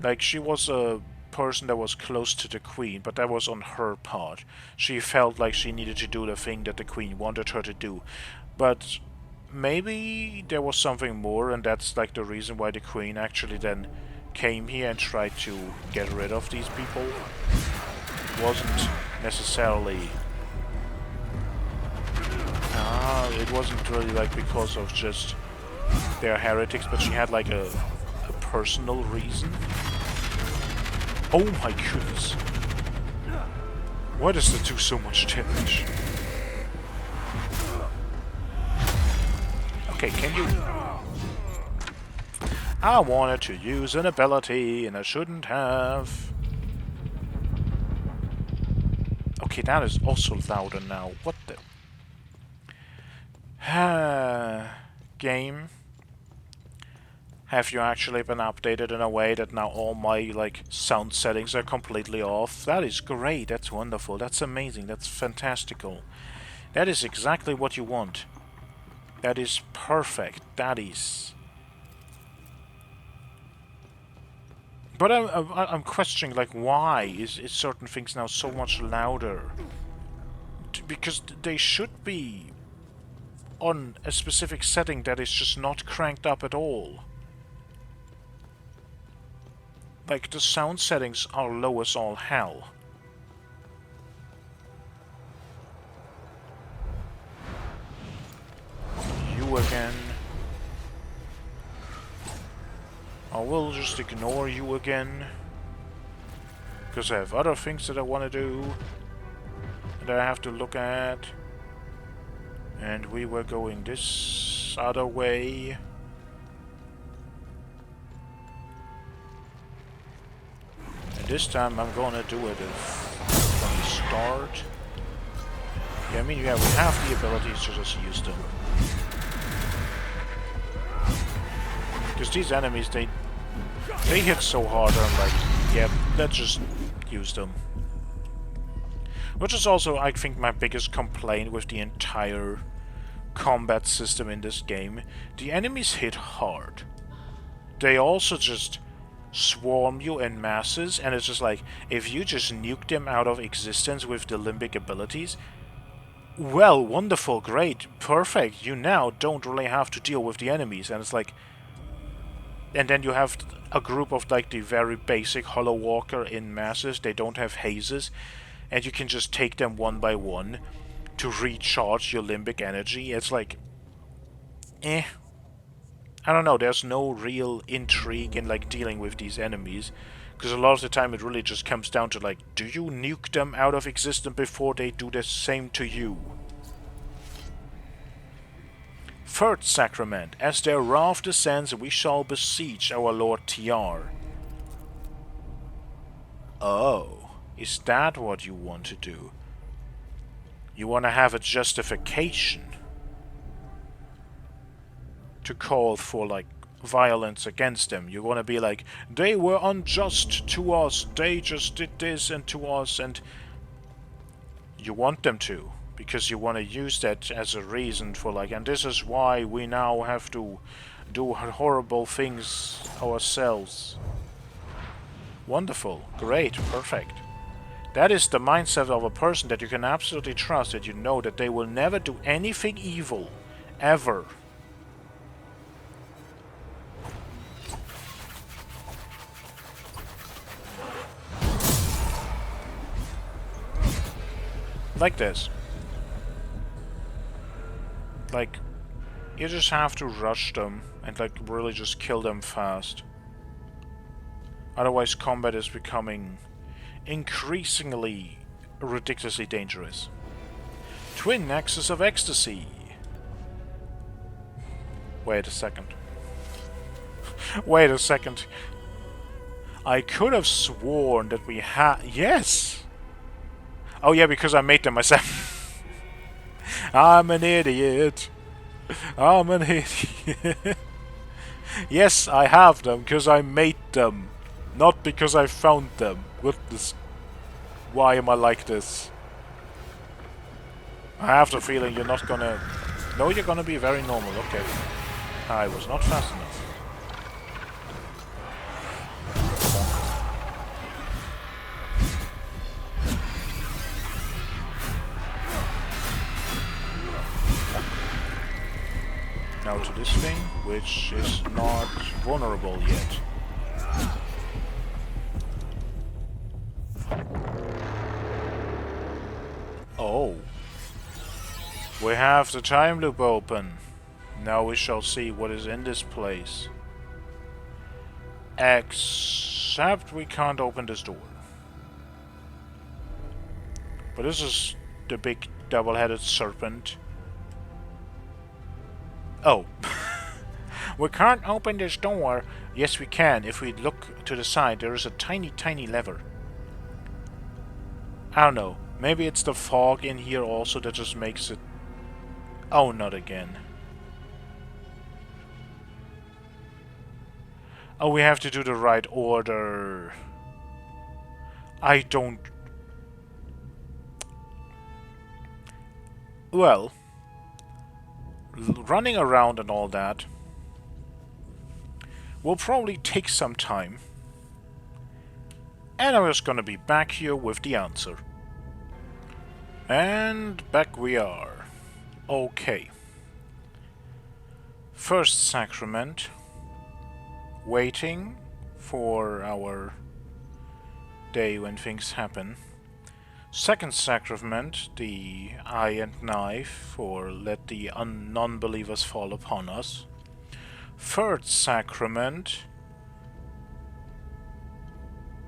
like, she was a person that was close to the queen, but that was on her part. She felt like she needed to do the thing that the queen wanted her to do. But maybe there was something more, and that's like the reason why the queen actually then came here and tried to get rid of these people. It wasn't necessarily... it wasn't really like because of just they're heretics, but she had like a personal reason. Oh my goodness. Why does that do so much damage? Okay, can you... I wanted to use an ability and I shouldn't have. Okay, that is also louder now. What the... Game, have you actually been updated in a way that now all my like sound settings are completely off? That is great, that's wonderful, that's amazing, that's fantastical. That is exactly what you want. That is perfect, that is... But I'm questioning, like, why is certain things now so much louder? Because they should be on a specific setting that is just not cranked up at all. Like, the sound settings are low as all hell. You again. I will just ignore you again. Because I have other things that I want to do. That I have to look at. And we were going this other way. And this time I'm gonna do it from the start. Yeah, I mean, yeah, we have the abilities to just use them. Because these enemies, they hit so hard, I'm like, yeah, let's just use them. Which is also, I think, my biggest complaint with the entire combat system in this game. The enemies hit hard. They also just swarm you in masses, and it's just like, if you just nuke them out of existence with the limbic abilities, well, wonderful, great, perfect, you now don't really have to deal with the enemies. And it's like, and then you have a group of like the very basic Hollow Walker in masses, they don't have hazes, and you can just take them one by one to recharge your limbic energy. It's like, I don't know, there's no real intrigue in like dealing with these enemies, because a lot of the time it really just comes down to like, do you nuke them out of existence before they do the same to you? Third sacrament, as their wrath descends, we shall besiege our Lord Tiar. Oh, is that what you want to do? You want to have a justification to call for, like, violence against them. You want to be like, they were unjust to us, they just did this and to us, and you want them to, because you want to use that as a reason for, like, and this is why we now have to do horrible things ourselves. Wonderful, great, perfect. That is the mindset of a person that you can absolutely trust, that you know that they will never do anything evil, ever. Like this. Like, you just have to rush them and like really just kill them fast. Otherwise combat is becoming increasingly ridiculously dangerous. Twin Nexus of Ecstasy. Wait a second. Wait a second. I could have sworn that we had... Yes! Oh yeah, because I made them myself. I'm an idiot. I'm an idiot. Yes, I have them because I made them. Not because I found them. Goodness. Why am I like this? I have the feeling you're not gonna... No, you're gonna be very normal. Okay. I was not fast enough. Now to this thing, which is not vulnerable yet. Oh. We have the time loop open. Now we shall see what is in this place. Except we can't open this door. But this is the big double-headed serpent. Oh. We can't open this door. Yes, we can. If we look to the side, there is a tiny, tiny lever. I don't know. Maybe it's the fog in here also that just makes it... Oh, not again. Oh, we have to do the right order. I don't... Well... running around and all that will probably take some time. And I'm just gonna be back here with the answer. And back we are. Okay. First sacrament. Waiting for our day when things happen. Second sacrament, the eye and knife, for let the non-believers fall upon us. Third sacrament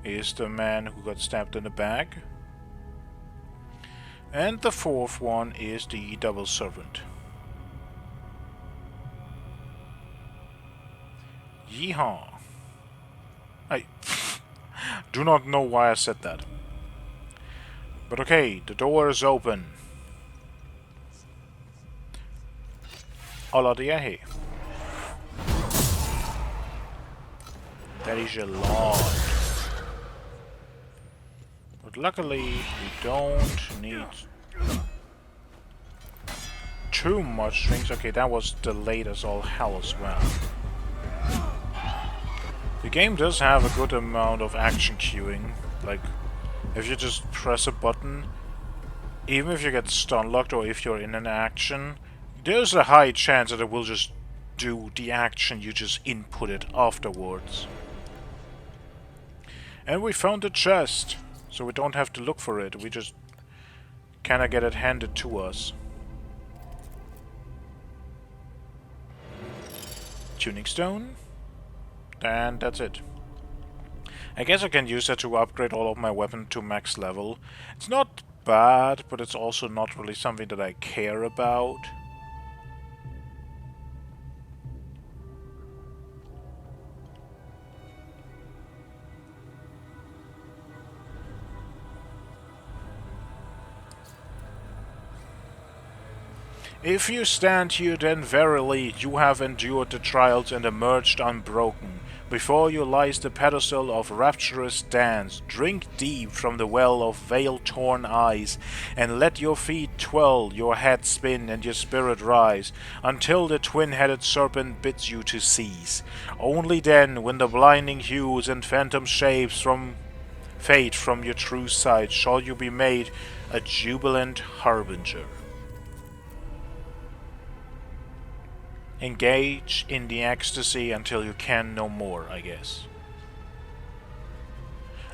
is the man who got stabbed in the back. And the fourth one is the double servant. Yeehaw. I do not know why I said that. But okay, the door is open. Alla dia hej. That is your lord. But luckily, we don't need too much things. Okay, that was delayed as all hell as well. The game does have a good amount of action queuing. Like, if you just press a button, even if you get stun locked or if you're in an action, there's a high chance that it will just do the action you just inputted afterwards. And we found a chest, so we don't have to look for it, we just kinda get it handed to us. Tuning stone, and that's it. I guess I can use that to upgrade all of my weapons to max level. It's not bad, but it's also not really something that I care about. If you stand here, then verily you have endured the trials and emerged unbroken. Before you lies the pedestal of rapturous dance. Drink deep from the well of veil-torn eyes, and let your feet twirl, your head spin, and your spirit rise, until the twin-headed serpent bids you to cease. Only then, when the blinding hues and phantom shapes fade from your true sight, shall you be made a jubilant harbinger. Engage in the ecstasy until you can no more, I guess.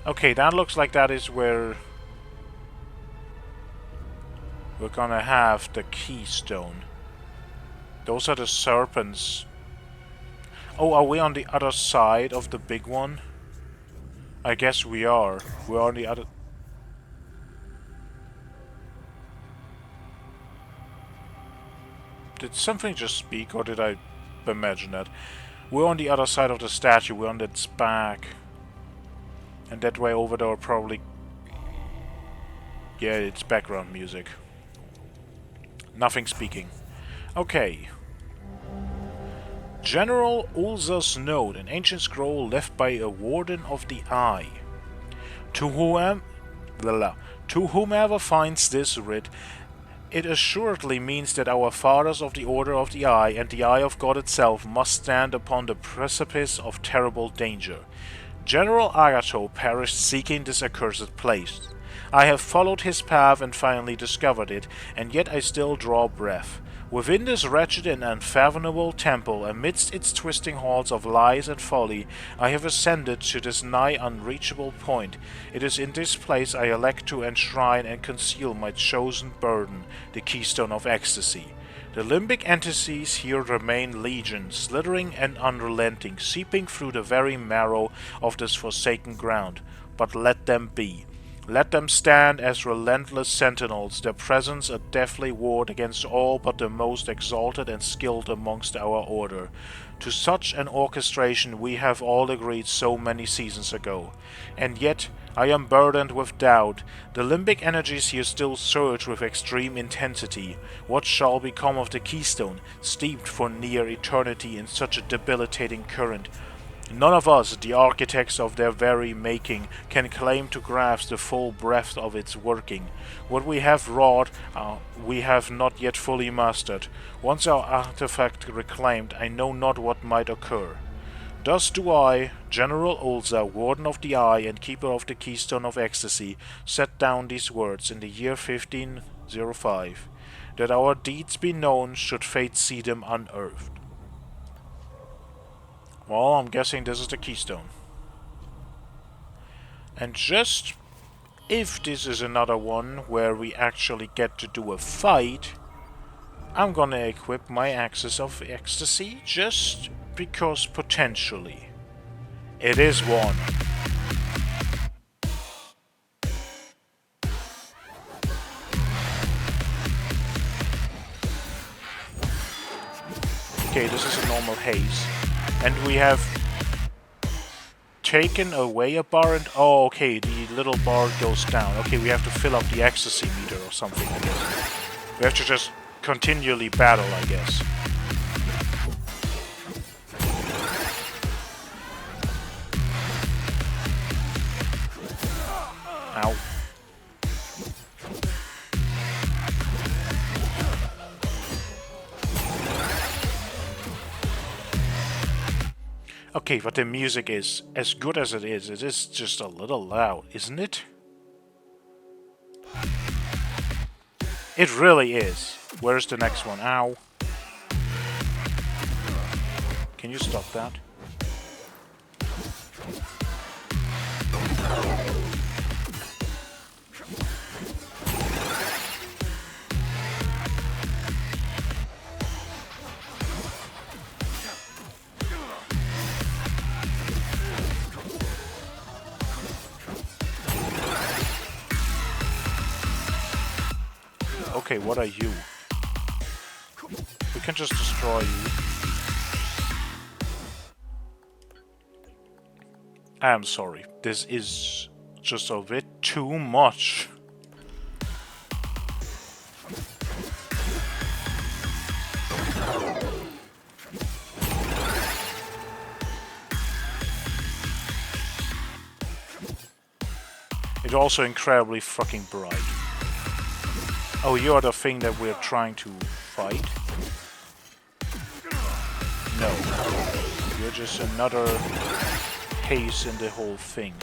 Okay, that looks like that is where we're gonna have the Keystone. Those are the serpents. Oh, are we on the other side of the big one? I guess we are. We're on the other... Did something just speak, or did I imagine that? We're on the other side of the statue, we're on its back. And that way over there probably... Yeah, it's background music. Nothing speaking. Okay. General Ulza's Note, an ancient scroll left by a Warden of the Eye. To whomever finds this writ, it assuredly means that our fathers of the Order of the Eye and the Eye of God itself must stand upon the precipice of terrible danger. General Agato perished seeking this accursed place. I have followed his path and finally discovered it, and yet I still draw breath. Within this wretched and unfathomable temple, amidst its twisting halls of lies and folly, I have ascended to this nigh unreachable point. It is in this place I elect to enshrine and conceal my chosen burden, the Keystone of Ecstasy. The limbic entities here remain legion, slithering and unrelenting, seeping through the very marrow of this forsaken ground. But let them be. Let them stand as relentless sentinels, their presence a deathly ward against all but the most exalted and skilled amongst our order. To such an orchestration we have all agreed so many seasons ago. And yet I am burdened with doubt. The limbic energies here still surge with extreme intensity. What shall become of the Keystone, steeped for near eternity in such a debilitating current? None of us, the architects of their very making, can claim to grasp the full breadth of its working. What we have wrought, we have not yet fully mastered. Once our artifact reclaimed, I know not what might occur. Thus do I, General Ulza, Warden of the Eye and Keeper of the Keystone of Ecstasy, set down these words in the year 1505. That our deeds be known should fate see them unearthed. Well, I'm guessing this is the Keystone. And just if this is another one where we actually get to do a fight, I'm gonna equip my Axis of Ecstasy just because potentially it is one. Okay, this is a normal haze. And we have taken away a bar and... Oh, okay, the little bar goes down. Okay, we have to fill up the ecstasy meter or something, I guess. We have to just continually battle, I guess. Ow. Okay, but the music is as good as it is just a little loud, isn't it? It really is. Where's the next one? Ow. Can you stop that? Okay, what are you? We can just destroy you. I'm sorry. This is just a bit too much. It's also incredibly fucking bright. Oh, you're the thing that we're trying to fight? No. You're just another haze in the whole thing.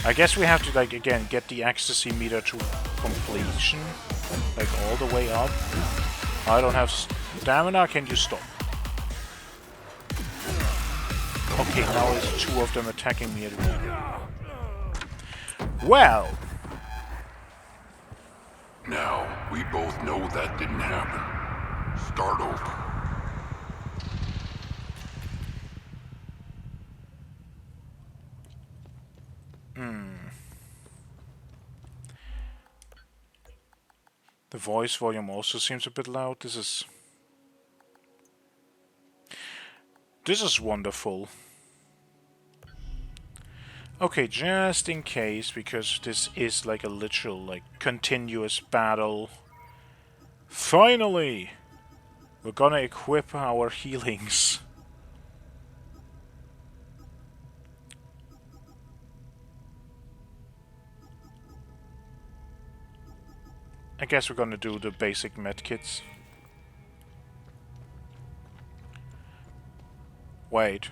I guess we have to, like, again, get the ecstasy meter to completion. Like, all the way up. I don't have stamina. Can you stop? Okay, now there's two of them attacking me at once. Well! Now, we both know that didn't happen. Start over. The voice volume also seems a bit loud. This is wonderful. Okay, just in case, because this is like a literal, like, continuous battle. Finally! We're gonna equip our healings. I guess we're gonna do the basic medkits. Wait.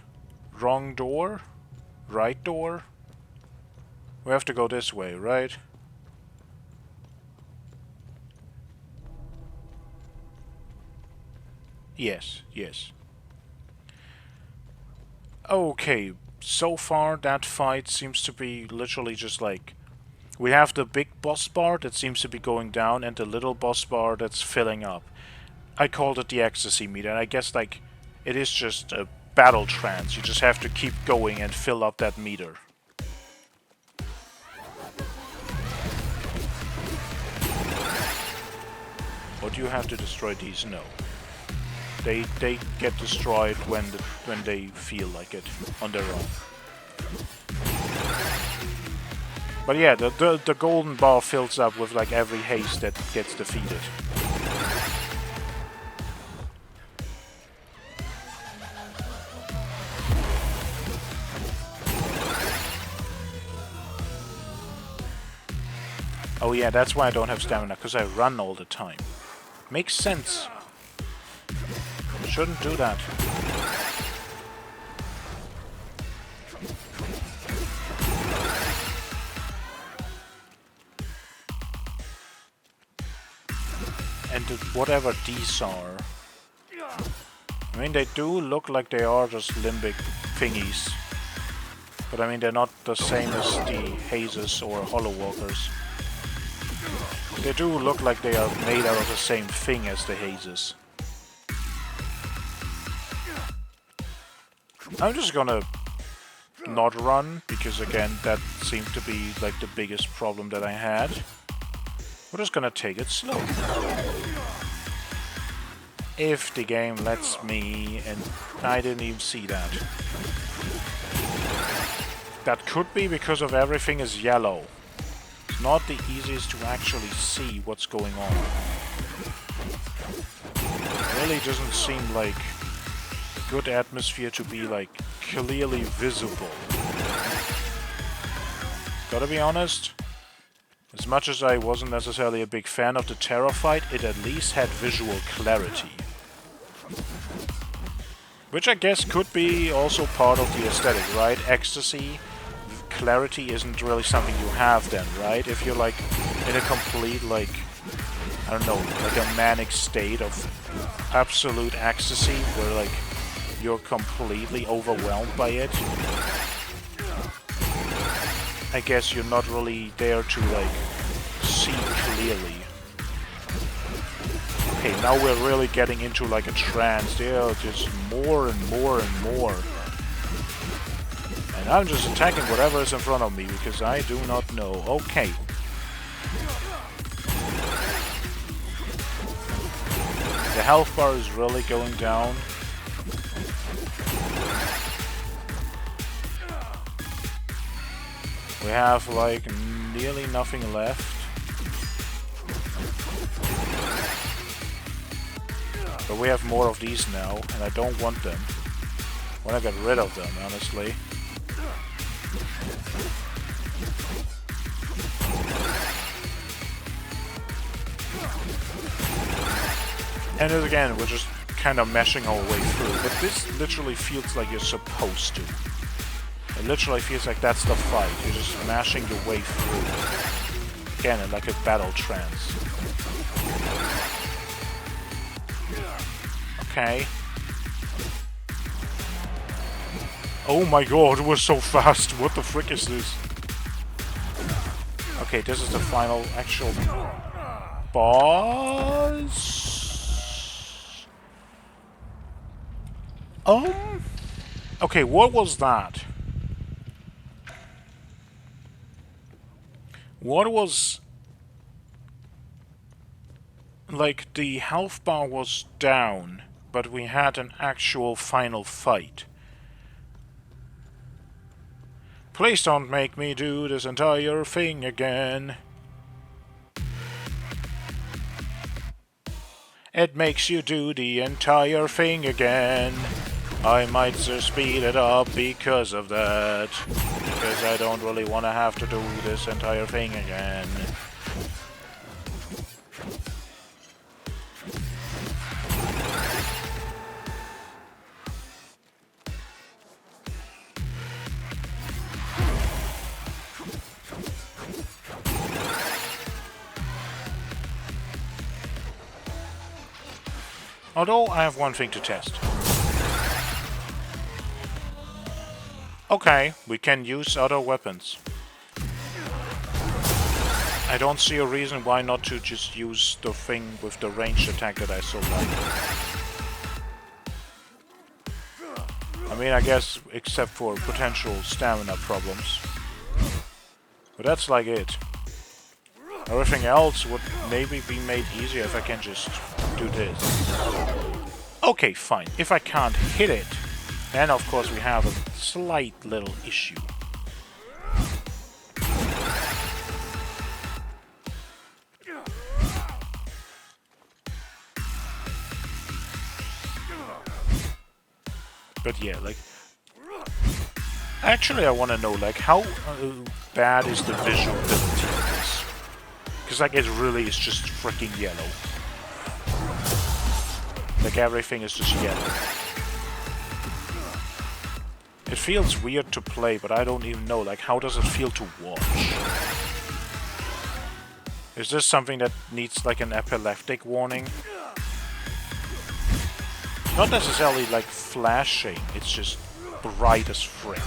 Wrong door? Right door? We have to go this way, right? Yes, yes. Okay, so far that fight seems to be literally just like... We have the big boss bar that seems to be going down and the little boss bar that's filling up. I called it the ecstasy meter, and I guess, like, it is just a battle trance. You just have to keep going and fill up that meter. Or do you have to destroy these? No. They get destroyed when they feel like it on their own. But yeah, the golden bar fills up with like every haze that gets defeated. Oh yeah, that's why I don't have stamina, because I run all the time. Makes sense. Shouldn't do that. And whatever these are... I mean, they do look like they are just limbic thingies. But I mean, they're not the same as the hazes or hollow walkers. They do look like they are made out of the same thing as the hazes. I'm just gonna not run, because again, that seemed to be like the biggest problem that I had. We're just gonna take it slow. If the game lets me, and I didn't even see that. That could be because of everything is yellow. It's not the easiest to actually see what's going on. It really doesn't seem like a good atmosphere to be like clearly visible. Gotta be honest, As much as I wasn't necessarily a big fan of the Terror fight, it at least had visual clarity. Which I guess could be also part of the aesthetic, right? Ecstasy, clarity isn't really something you have then, right? If you're like in a complete, like, I don't know, like a manic state of absolute ecstasy where like you're completely overwhelmed by it, I guess you're not really there to like see clearly. Okay, now we're really getting into like a trance. There, just more and more and more. And I'm just attacking whatever is in front of me because I do not know. Okay. The health bar is really going down. We have like nearly nothing left. But we have more of these now, and I don't want them. I want to get rid of them, honestly. And as again, we're just kind of meshing our way through. But this literally feels like you're supposed to. It literally feels like that's the fight. You're just mashing your way through. Again, in like a battle trance. Okay. Oh my god, it was so fast. What the frick is this? Okay, this is the final actual boss. Okay, what was that? What was... Like, the health bar was down, but we had an actual final fight. Please don't make me do this entire thing again. It makes you do the entire thing again. I might just speed it up because of that. Because I don't really want to have to do this entire thing again. Although, I have one thing to test. Okay, we can use other weapons. I don't see a reason why not to just use the thing with the ranged attack that I so like. I mean, I guess, except for potential stamina problems. But that's like it. Everything else would maybe be made easier if I can just do this. Okay, fine. If I can't hit it, then of course we have a slight little issue. But yeah, like... Actually, I want to know, like, how bad is the visual ability of this? Because, like, it really is just freaking yellow. Like, everything is just yellow. It feels weird to play, but I don't even know, like, how does it feel to watch? Is this something that needs, like, an epileptic warning? Not necessarily, like, flashing, it's just bright as frick.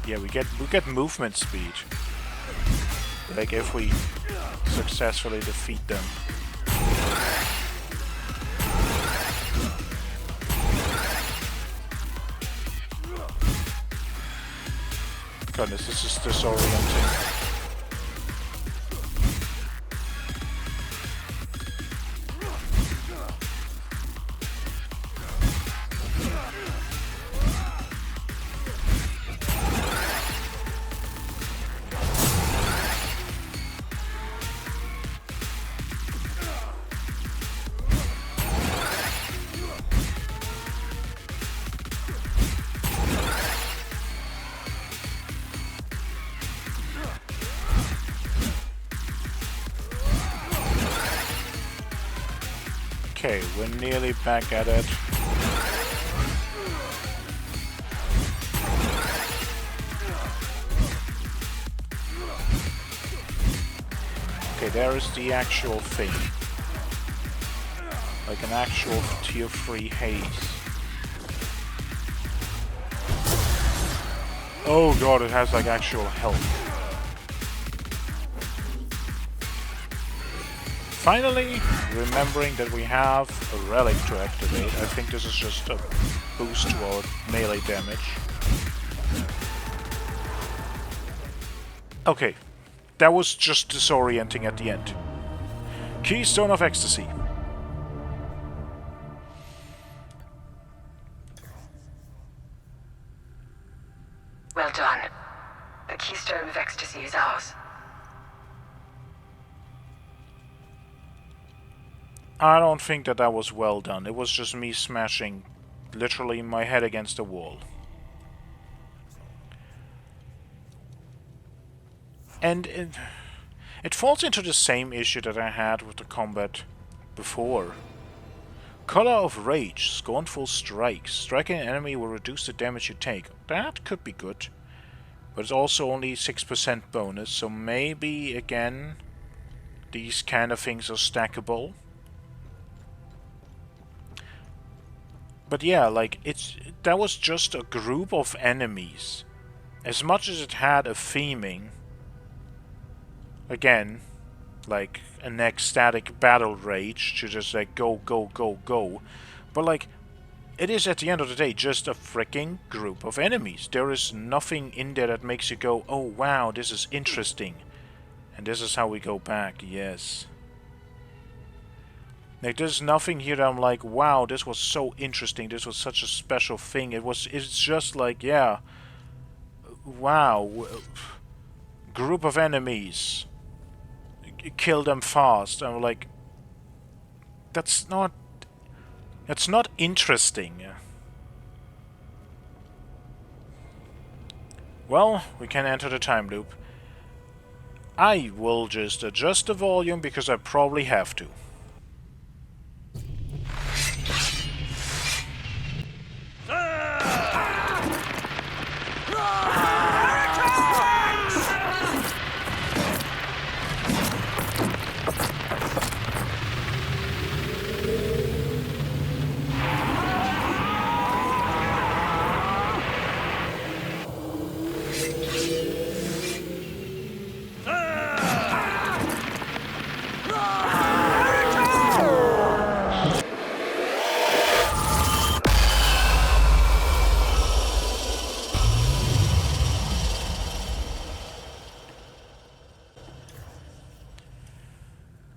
Yeah, we get movement speed. Like if we successfully defeat them. Goodness, this is disorienting. Okay, we're nearly back at it. Okay, there is the actual thing. Like an actual tier 3 haze. Oh god, it has like actual health. Finally, remembering that we have a relic to activate. I think this is just a boost to our melee damage. Okay, that was just disorienting at the end. Keystone of Ecstasy. Well done. The Keystone of Ecstasy is ours. I don't think that that was well done. It was just me smashing literally my head against the wall. And it falls into the same issue that I had with the combat before. Color of Rage, Scornful Strike. Striking an enemy will reduce the damage you take. That could be good. But it's also only 6% bonus, so maybe, again, these kind of things are stackable. But yeah, like, that was just a group of enemies. As much as it had a theming, again, like an ecstatic battle rage to just like go, go, go, go. But like, it is at the end of the day just a freaking group of enemies. There is nothing in there that makes you go, oh wow, this is interesting. And this is how we go back, yes. Like, there's nothing here that I'm like, wow, this was so interesting, this was such a special thing. It's just like, yeah, wow, group of enemies, kill them fast. I'm like, that's not interesting. Well, we can enter the time loop. I will just adjust the volume because I probably have to.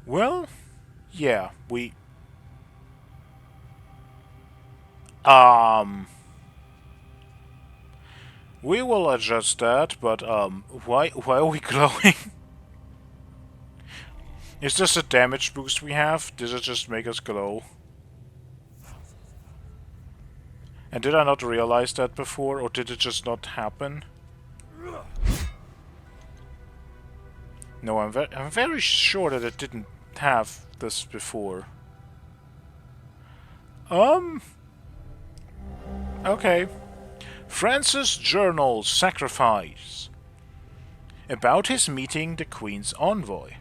Well, yeah, we will adjust that, but why are we glowing? Is this a damage boost we have? Does it just make us glow? And did I not realize that before, or did it just not happen? No, I'm very sure that it didn't have this before. Okay. Francis Journal Sacrifice. About his meeting the Queen's envoy.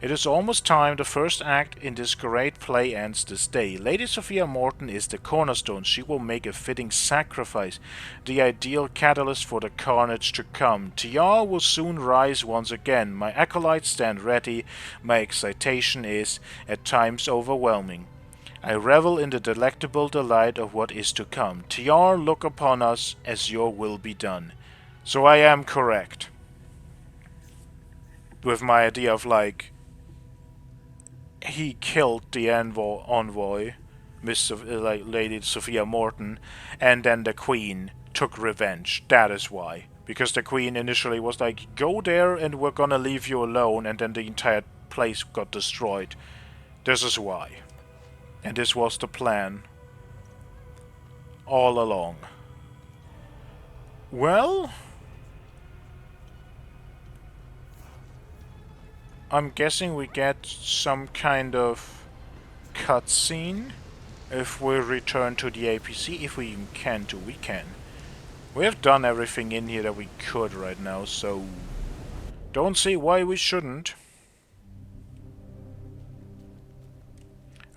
It is almost time the first act in this great play ends this day. Lady Sophia Morton is the cornerstone. She will make a fitting sacrifice, the ideal catalyst for the carnage to come. Tiar will soon rise once again. My acolytes stand ready. My excitation is, at times, overwhelming. I revel in the delectable delight of what is to come. Tiar, look upon us as your will be done. So I am correct. With my idea of, like, he killed the envoy, like Lady Sophia Morton, and then the Queen took revenge. That is why. Because the Queen initially was like, go there and we're gonna leave you alone, and then the entire place got destroyed. This is why. And this was the plan. All along. Well, I'm guessing we get some kind of cutscene if we return to the APC. If we even can do, we can. We have done everything in here that we could right now, so don't see why we shouldn't.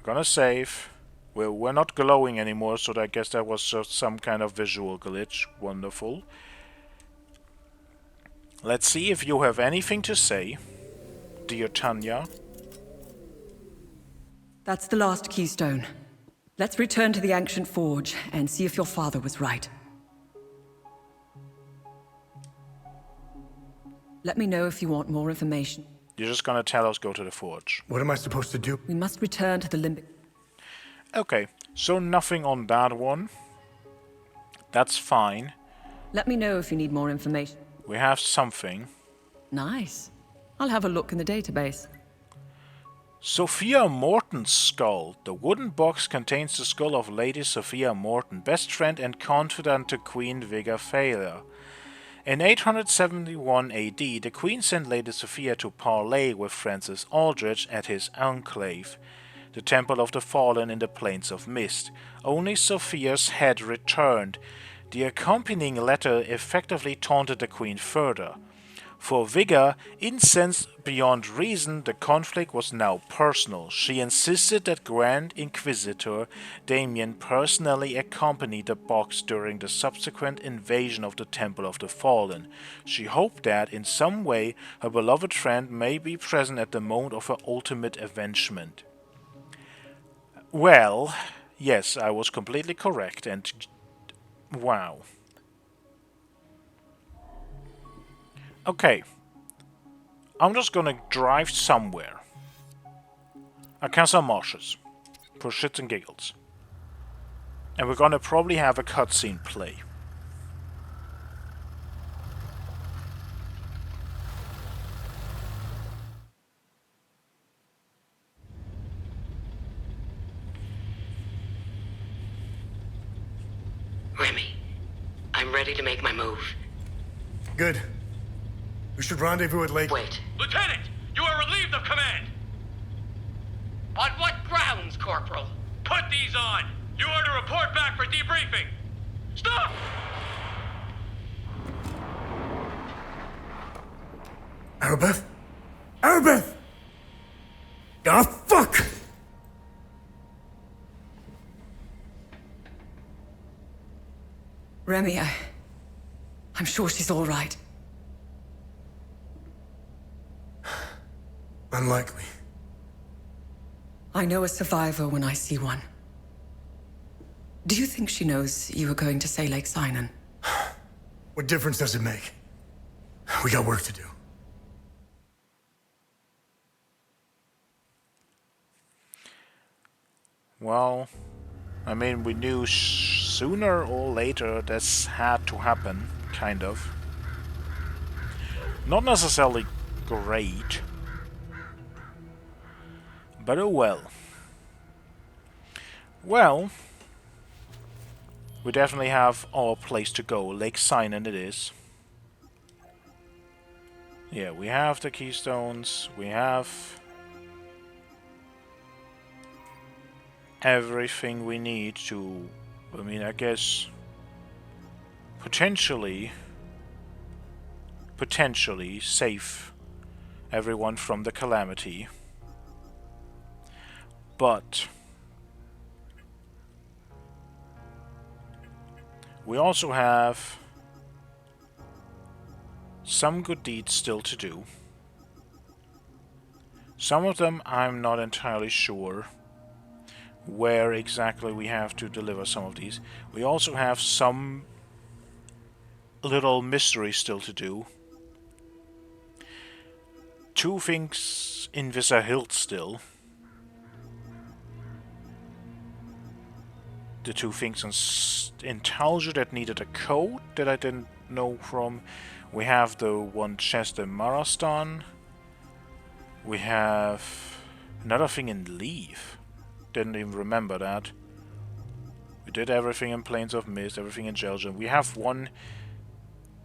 Gonna save. We're not glowing anymore, so I guess that was just some kind of visual glitch. Wonderful. Let's see if you have anything to say, dear Tanya. That's the last Keystone. Let's return to the ancient forge and see if your father was right. Let me know if you want more information. You're just gonna tell us go to the forge. What am I supposed to do? We must return to the limbic... Okay, so nothing on that one. That's fine. Let me know if you need more information. We have something. Nice. I'll have a look in the database. Sophia Morton's skull. The wooden box contains the skull of Lady Sophia Morton, best friend and confidant to Queen Viga Failure. In 871 AD, the Queen sent Lady Sophia to parley with Francis Aldrich at his enclave, the Temple of the Fallen in the Plains of Mist. Only Sophia's head returned. The accompanying letter effectively taunted the Queen further. For Viga, incensed beyond reason, the conflict was now personal. She insisted that Grand Inquisitor Damien personally accompany the box during the subsequent invasion of the Temple of the Fallen. She hoped that, in some way, her beloved friend may be present at the moment of her ultimate avengement. Well, yes, I was completely correct, and wow. Okay, I'm just gonna drive somewhere. Arkansas Marshes, for shits and giggles. And we're gonna probably have a cutscene play. Remy, I'm ready to make my move. Good. We should rendezvous at Lake... Wait. Lieutenant, you are relieved of command. On what grounds, Corporal? Put these on. You are to report back for debriefing. Stop! Arabeth? Arabeth! Ah, fuck! Remy, I'm sure she's all right. Unlikely. I know a survivor when I see one. Do you think she knows you were going to say Lake Sinon? What difference does it make? We got work to do. Well, I mean, we knew sooner or later this had to happen, kind of. Not necessarily great. But oh well. Well, we definitely have our place to go. Lake Sinon it is. Yeah, we have the Keystones. We have everything we need to, I mean, I guess, potentially save everyone from the calamity. But we also have some good deeds still to do. Some of them I'm not entirely sure where exactly we have to deliver some of these. We also have some little mystery still to do. Two things in Visa Hilt still. The two things in Talja that needed a code that I didn't know from. We have the one chest in Marastan. We have another thing in Leaf. Didn't even remember that. We did everything in Plains of Mist, everything in Jelgen. We have one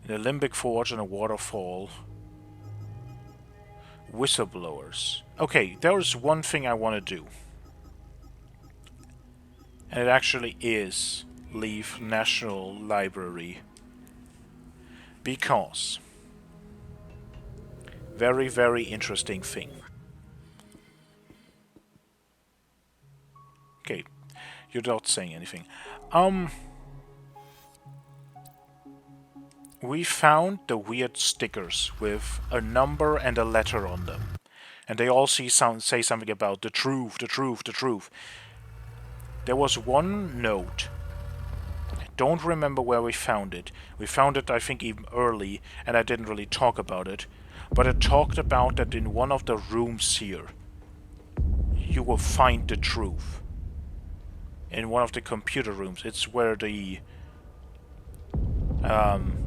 in the Limbic Forge and a Waterfall. Whistleblowers. Okay, there is one thing I want to do. And it actually is Leaf National Library. Because... very, very interesting thing. Okay, you're not saying anything. We found the weird stickers with a number and a letter on them. And they all say something about the truth, the truth, the truth. There was one note. I don't remember where we found it. We found it, I think, even early, and I didn't really talk about it. But it talked about that in one of the rooms here, you will find the truth. In one of the computer rooms. It's where the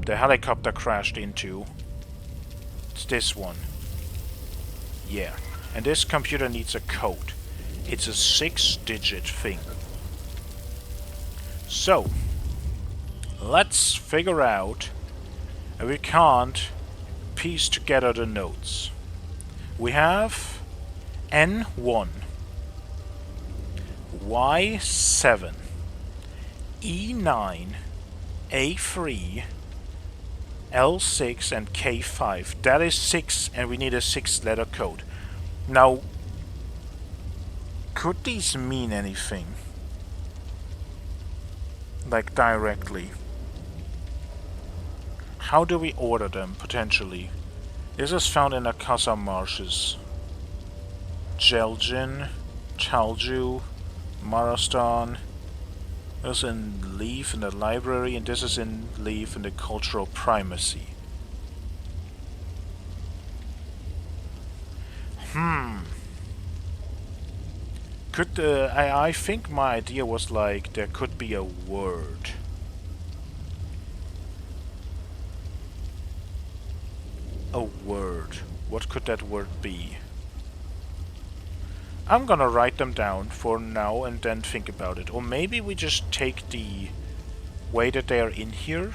helicopter crashed into. It's this one. Yeah. And this computer needs a code. It's a 6-digit thing. So, let's figure out if we can't piece together the notes. We have N1, Y7, E9, A3, L6 and K5. That is 6 and we need a 6-letter code. Now, could these mean anything? Like directly? How do we order them, potentially? This is found in the Akasa marshes. Jelgin, Chalju, Marastan. This is in Leaf in the library, and this is in Leaf in the cultural primacy. Could I think my idea was like there could be a word. A word. What could that word be? I'm gonna write them down for now and then think about it. Or maybe we just take the way that they are in here.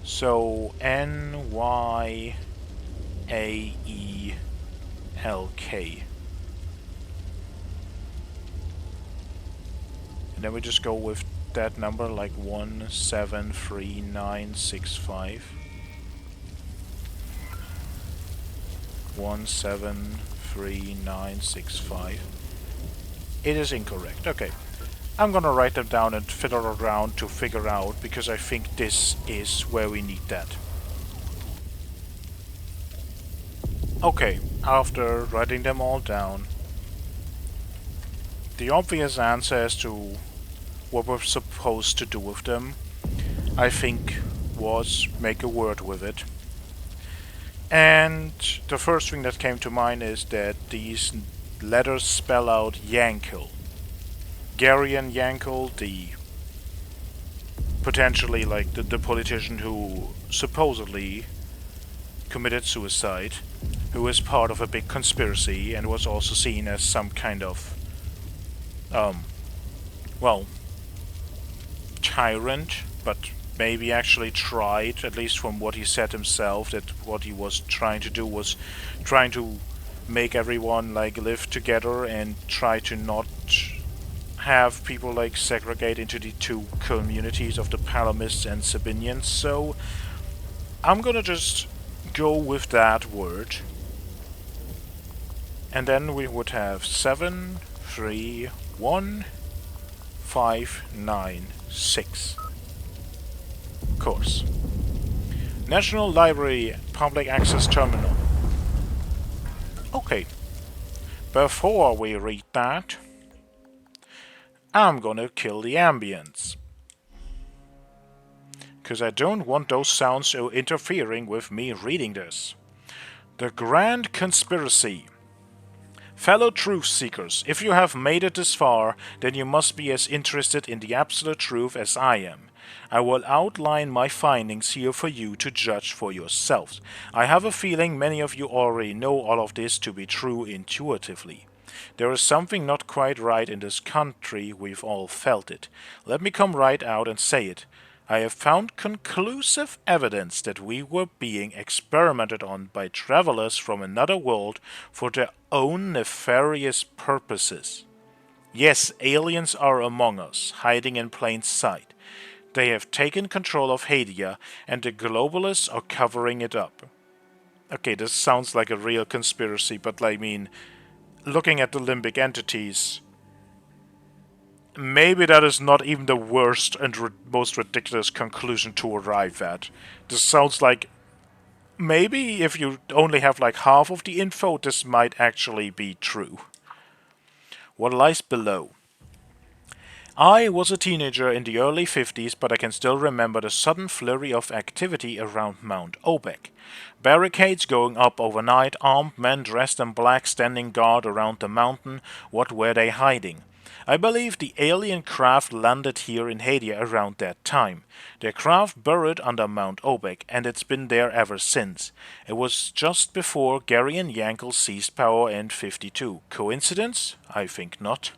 So N, Y, A, E, L, K. And then we just go with that number like 173965. 173965. It is incorrect. Okay. I'm gonna write them down and fiddle around to figure out, because I think this is where we need that. Okay, after writing them all down, the obvious answer as to what we're supposed to do with them, I think, was make a word with it. And the first thing that came to mind is that these letters spell out Yankel. Garion Yankel, the potentially like the politician who supposedly committed suicide, who is part of a big conspiracy and was also seen as some kind of well, tyrant, but maybe actually tried, at least from what he said himself, that what he was trying to do was trying to make everyone like live together and try to not have people like segregate into the two communities of the Palamists and Sabinians. So I'm gonna just go with that word, and then we would have 731596. Course. National Library Public Access Terminal. Okay. Before we read that, I'm gonna kill the ambience. Because I don't want those sounds interfering with me reading this. The Grand Conspiracy. Fellow truth seekers, if you have made it this far, then you must be as interested in the absolute truth as I am. I will outline my findings here for you to judge for yourselves. I have a feeling many of you already know all of this to be true intuitively. There is something not quite right in this country, we've all felt it. Let me come right out and say it. I have found conclusive evidence that we were being experimented on by travelers from another world for their own nefarious purposes. Yes, aliens are among us, hiding in plain sight. They have taken control of Hadia, and the globalists are covering it up. Okay, this sounds like a real conspiracy, but I mean, looking at the limbic entities, maybe that is not even the worst and most ridiculous conclusion to arrive at. This sounds like maybe if you only have like half of the info, this might actually be true. What lies below? I was a teenager in the early 50s, but I can still remember the sudden flurry of activity around Mount Obek. Barricades going up overnight, armed men dressed in black standing guard around the mountain. What were they hiding? I believe the alien craft landed here in Hadia around that time. Their craft buried under Mount Obek, and it's been there ever since. It was just before Gary and Yankel seized power in 52. Coincidence? I think not.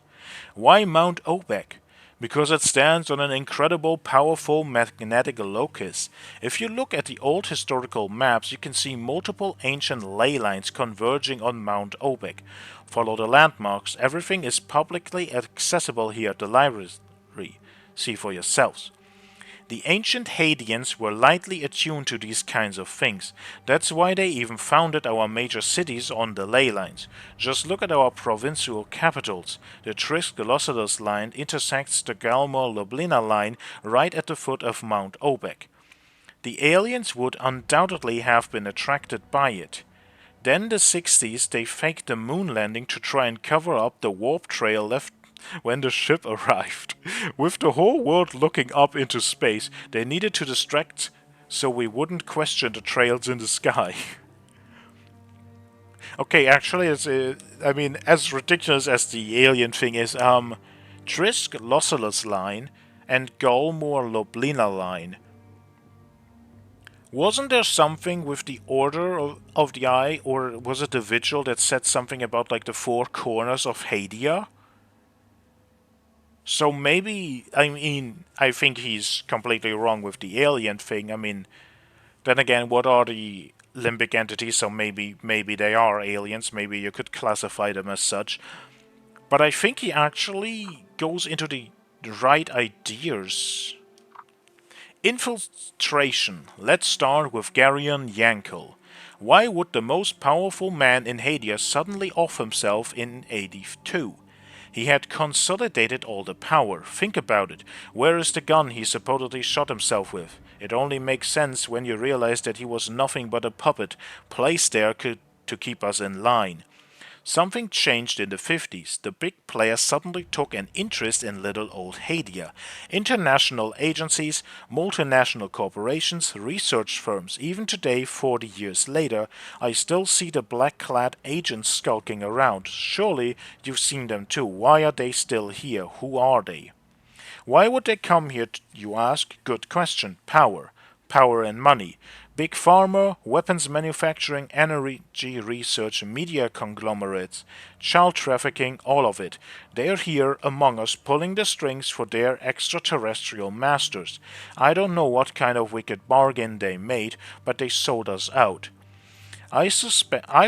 Why Mount Obek? Because it stands on an incredible, powerful magnetic locus. If you look at the old historical maps, you can see multiple ancient ley lines converging on Mount Obek. Follow the landmarks. Everything is publicly accessible here at the library. See for yourselves. The ancient Hadeans were lightly attuned to these kinds of things. That's why they even founded our major cities on the ley lines. Just look at our provincial capitals. The Trisk-Locelos line intersects the Galmor-Lublina line right at the foot of Mount Obek. The aliens would undoubtedly have been attracted by it. Then the 60s they faked the moon landing to try and cover up the warp trail left when the ship arrived. With the whole world looking up into space, they needed to distract so we wouldn't question the trails in the sky. Okay, actually, it's I mean, as ridiculous as the alien thing is, Trisk Locelos line and Galmor Lublina line. Wasn't there something with the Order of the Eye, or was it the Vigil that said something about like the four corners of Hadia? So maybe, I mean, I think he's completely wrong with the alien thing. I mean, then again, what are the limbic entities? So maybe they are aliens. Maybe you could classify them as such. But I think he actually goes into the right ideas. Infiltration. Let's start with Garion Yankel. Why would the most powerful man in Hadia suddenly off himself in 82? He had consolidated all the power. Think about it. Where is the gun he supposedly shot himself with? It only makes sense when you realize that he was nothing but a puppet, placed there to keep us in line. Something changed in the 50s. The big players suddenly took an interest in little old Hadia. International agencies, multinational corporations, research firms. Even today, 40 years later, I still see the black-clad agents skulking around. Surely you've seen them too. Why are they still here? Who are they? Why would they come here, you ask? Good question. Power. Power and money. Big pharma, weapons manufacturing, energy research, media conglomerates, child trafficking, all of it. They're here among us pulling the strings for their extraterrestrial masters. I don't know what kind of wicked bargain they made, but they sold us out. I've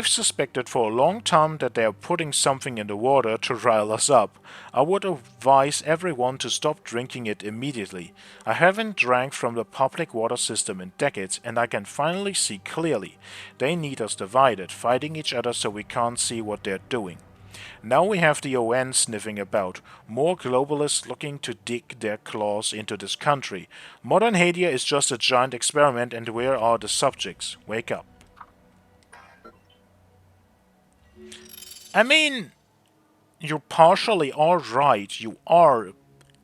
suspected for a long time that they are putting something in the water to rile us up. I would advise everyone to stop drinking it immediately. I haven't drank from the public water system in decades, and I can finally see clearly. They need us divided, fighting each other so we can't see what they're doing. Now we have the UN sniffing about, more globalists looking to dig their claws into this country. Modern Hadia is just a giant experiment, and where are the subjects? Wake up. I mean, you partially are right. You are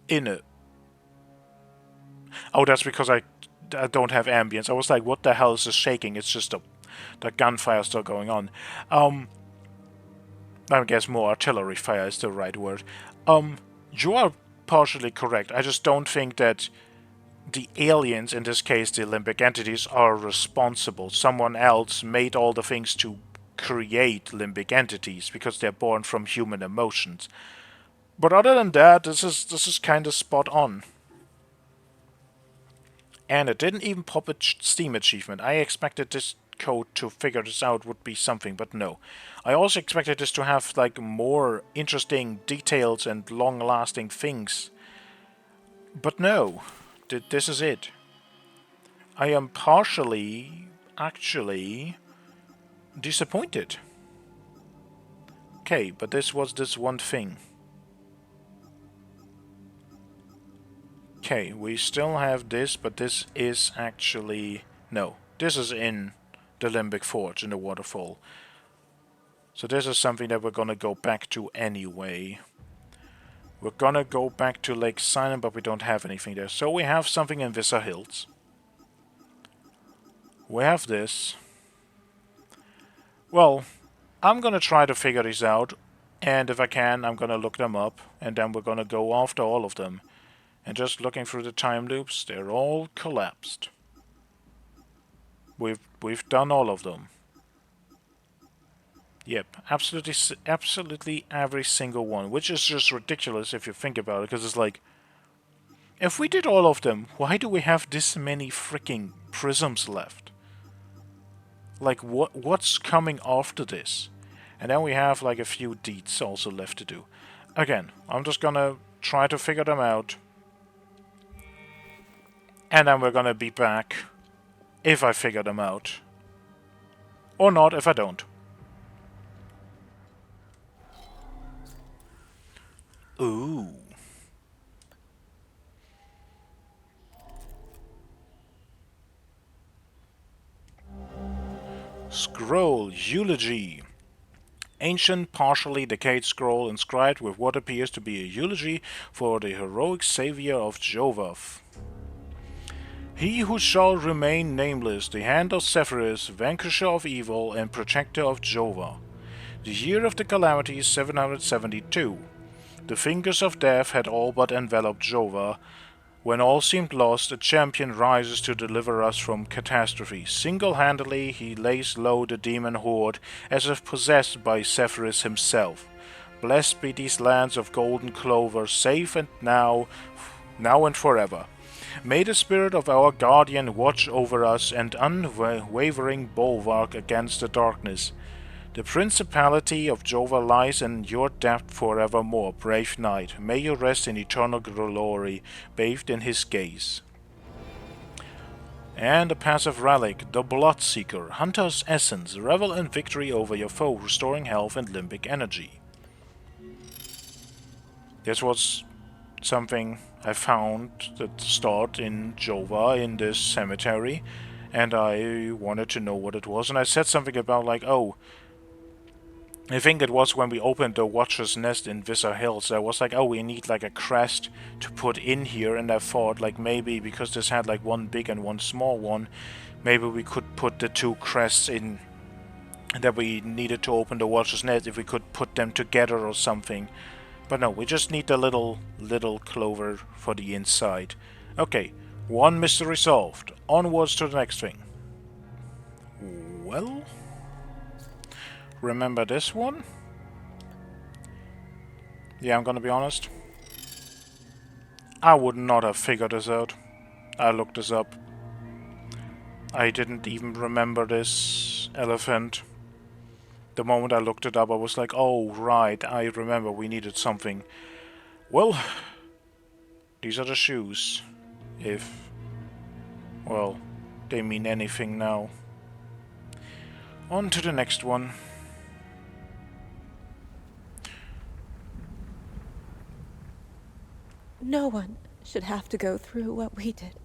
in it. Oh, that's because I don't have ambience. I was like, what the hell is this shaking? It's just the gunfire still going on. I guess more artillery fire is the right word. You are partially correct. I just don't think that the aliens, in this case the limbic entities, are responsible. Someone else made all the things to create limbic entities because they're born from human emotions. But other than that, this is kind of spot on. And it didn't even pop a Steam achievement. I expected this code to figure this out would be something, but no. I also expected this to have like more interesting details and long-lasting things. But no, this is it. I am partially, actually, disappointed. Okay, but this was this one thing. Okay, we still have this, but this is actually... No, this is in the Limbic Forge, in the waterfall. So this is something that we're gonna go back to anyway. We're gonna go back to Lake Silent, but we don't have anything there. So we have something in Vissa Hills. We have this. Well, I'm gonna try to figure these out, and if I can, I'm gonna look them up, and then we're gonna go after all of them. And just looking through the time loops, they're all collapsed. We've done all of them. Yep, absolutely every single one, which is just ridiculous if you think about it, because it's like, if we did all of them, why do we have this many freaking prisms left? Like, what's coming after this? And then we have like a few deeds also left to do. Again, I'm just gonna try to figure them out. And then we're gonna be back if I figure them out. Or not if I don't. Ooh. Scroll Eulogy. Ancient, partially decayed scroll inscribed with what appears to be a eulogy for the heroic savior of Jovath. He who shall remain nameless, the hand of Sephiroth, vanquisher of evil and protector of Jova. The year of the calamity is 772. The fingers of death had all but enveloped Jova. When all seemed lost, a champion rises to deliver us from catastrophe. Single-handedly, he lays low the demon horde, as if possessed by Sephiroth himself. Blessed be these lands of golden clover, safe and now and forever. May the spirit of our guardian watch over us and unwavering bulwark against the darkness. The principality of Jova lies in your depth forevermore, brave knight. May you rest in eternal glory, bathed in his gaze. And a passive relic, the Bloodseeker, Hunter's Essence. Revel in victory over your foe, restoring health and limbic energy. This was something I found at the start in Jova, in this cemetery, and I wanted to know what it was, and I said something about like, oh, I think it was when we opened the Watcher's Nest in Vissa Hills, I was like, oh, we need like a crest to put in here, and I thought like maybe because this had like one big and one small one, maybe we could put the two crests in that we needed to open the Watcher's Nest, if we could put them together or something. But no, we just need the little clover for the inside. Okay, one mystery solved. Onwards to the next thing. Well, remember this one? Yeah, I'm gonna be honest. I would not have figured this out. I looked this up. I didn't even remember this elephant. The moment I looked it up, I was like, oh, right, I remember we needed something. Well, these are the shoes. If, well, they mean anything now. On to the next one. No one should have to go through what we did.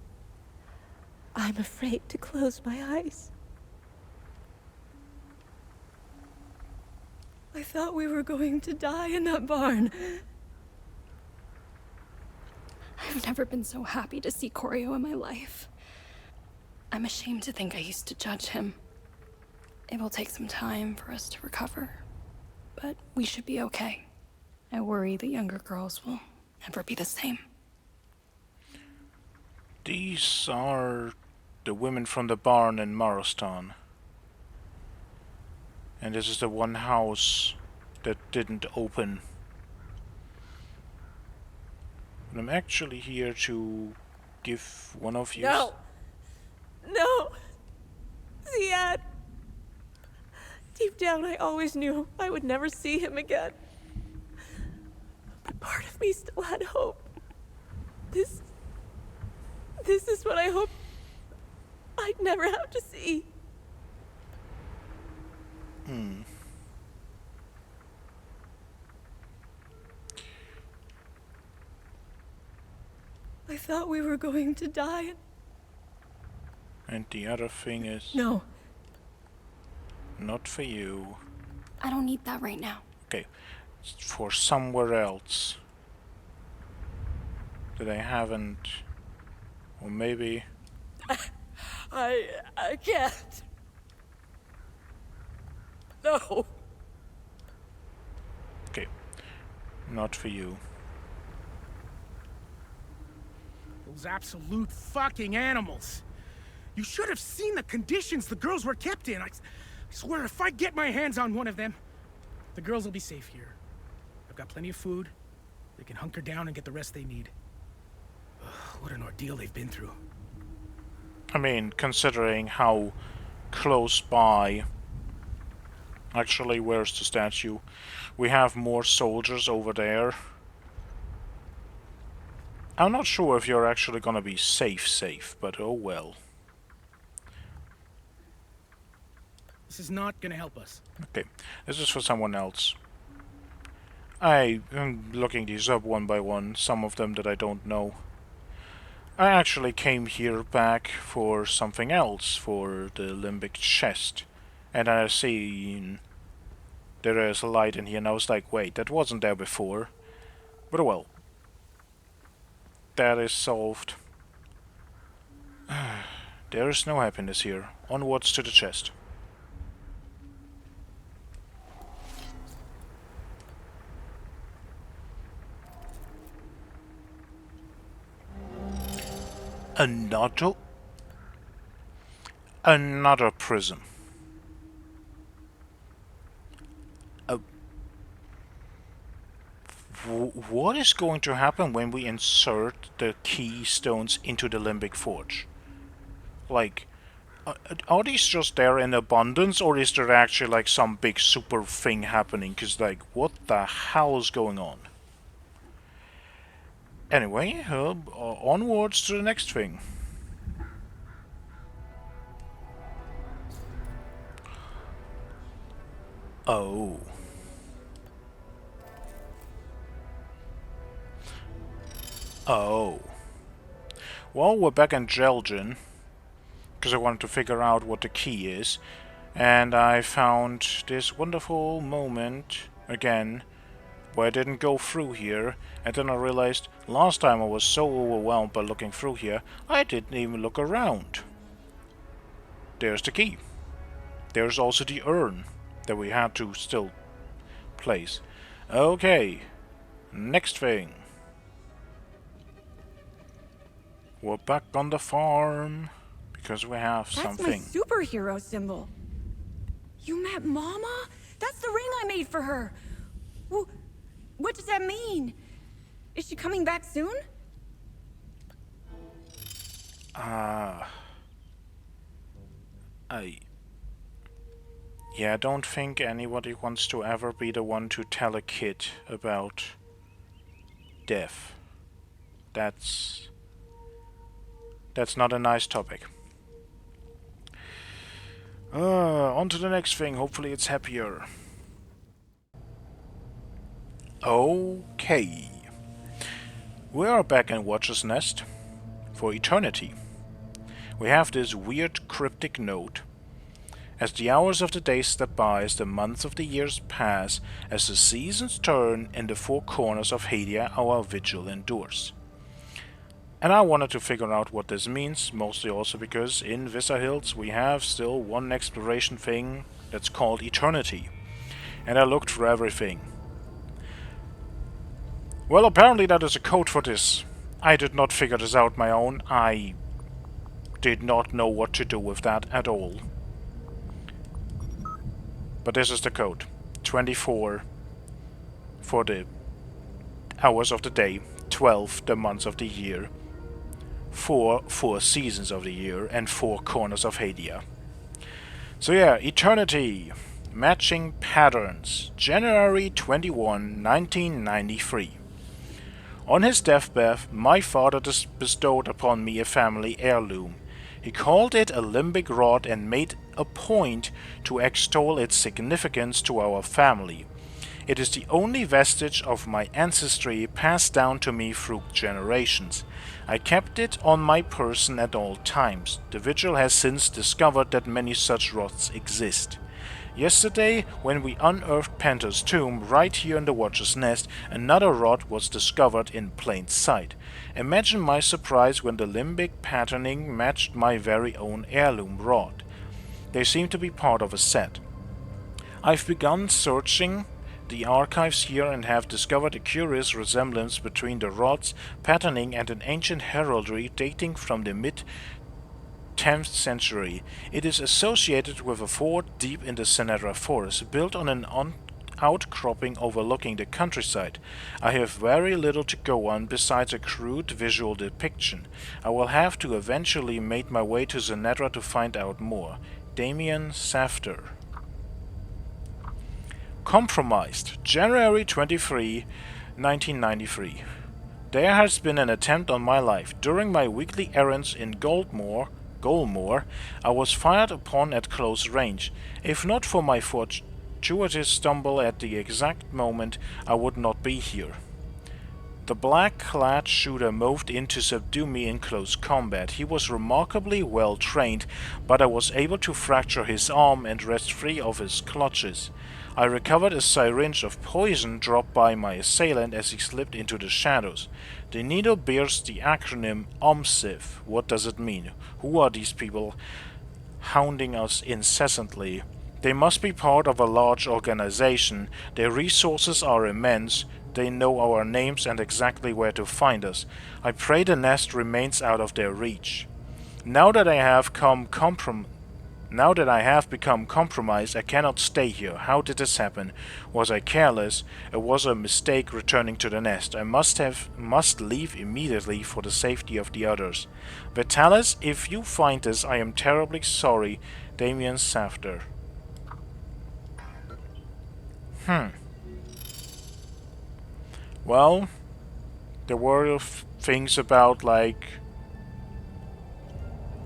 I'm afraid to close my eyes. I thought we were going to die in that barn. I've never been so happy to see Koryo in my life. I'm ashamed to think I used to judge him. It will take some time for us to recover, but we should be okay. I worry the younger girls will never be the same. These are the women from the barn in Marostan. And this is the one house that didn't open. And I'm actually here to give one of you... No! No! Ziad! Deep down, I always knew I would never see him again. But part of me still had hope. This is what I hoped I'd never have to see. I thought we were going to die. And the other thing is... No. Not for you. I don't need that right now. Okay. It's for somewhere else. That I haven't... Or maybe... I can't. No. Okay. Not for you. Those absolute fucking animals. You should have seen the conditions the girls were kept in. I swear, if I get my hands on one of them, the girls will be safe here. I've got plenty of food. They can hunker down and get the rest they need. Ugh, what an ordeal they've been through. I mean, considering how close by... Actually, where's the statue? We have more soldiers over there. I'm not sure if you're actually gonna be safe, but oh well. This is not gonna help us. Okay, this is for someone else. I am looking these up one by one, some of them that I don't know. I actually came here back for something else, for the limbic chest. And I seen there is a light in here and I was like, wait, that wasn't there before. But well. That is solved. There is no happiness here. Onwards to the chest. Another prism. What is going to happen when we insert the keystones into the limbic forge? Like, are these just there in abundance, or is there actually like some big super thing happening? Cause like, what the hell is going on? Anyway, onwards to the next thing. Oh. Oh. Well, we're back in Jelgin, because I wanted to figure out what the key is, and I found this wonderful moment, again, where I didn't go through here, and then I realized last time I was so overwhelmed by looking through here, I didn't even look around. There's the key. There's also the urn that we had to still place. Okay, next thing. We're back on the farm, because we have something. That's my superhero symbol. You met Mama? That's the ring I made for her. Well, what does that mean? Is she coming back soon? Yeah, I don't think anybody wants to ever be the one to tell a kid about death. That's not a nice topic. On to the next thing. Hopefully it's happier. Okay. We are back in Watcher's Nest for eternity. We have this weird cryptic note. As the hours of the day step by, as the months of the years pass, as the seasons turn, in the four corners of Hadia our vigil endures. And I wanted to figure out what this means, mostly also because in Vista Hills we have still one exploration thing that's called eternity. And I looked for everything. Well, apparently that is a code for this. I did not figure this out my own. I did not know what to do with that at all. But this is the code. 24 for the hours of the day, 12 the months of the year, 4 seasons of the year, and 4 corners of Hadia. So yeah, eternity. Matching Patterns, January 21, 1993. On his deathbed, my father bestowed upon me a family heirloom. He called it a limbic rod and made a point to extol its significance to our family. It is the only vestige of my ancestry passed down to me through generations. I kept it on my person at all times. The Vigil has since discovered that many such rods exist. Yesterday, when we unearthed Panther's tomb right here in the Watcher's Nest, another rod was discovered in plain sight. Imagine my surprise when the limbic patterning matched my very own heirloom rod. They seem to be part of a set. I've begun searching the archives here and have discovered a curious resemblance between the rod's patterning and an ancient heraldry dating from the mid-10th century. It is associated with a fort deep in the Senedra forest, built on an outcropping overlooking the countryside. I have very little to go on besides a crude visual depiction. I will have to eventually make my way to Senedra to find out more. Damien Safter. Compromised, January 23, 1993. There has been an attempt on my life. During my weekly errands in Goldmore, I was fired upon at close range. If not for my fortuitous stumble at the exact moment, I would not be here. The black-clad shooter moved in to subdue me in close combat. He was remarkably well trained, but I was able to fracture his arm and wrest free of his clutches. I recovered a syringe of poison dropped by my assailant as he slipped into the shadows. The needle bears the acronym OMSIF. What does it mean? Who are these people hounding us incessantly? They must be part of a large organization. Their resources are immense. They know our names and exactly where to find us. I pray the nest remains out of their reach. Now that I have become compromised, I cannot stay here. How did this happen? Was I careless? It was a mistake returning to the nest. I must leave immediately for the safety of the others. Vitalis, if you find this, I am terribly sorry. Damien Safter. Well, there were things about, like,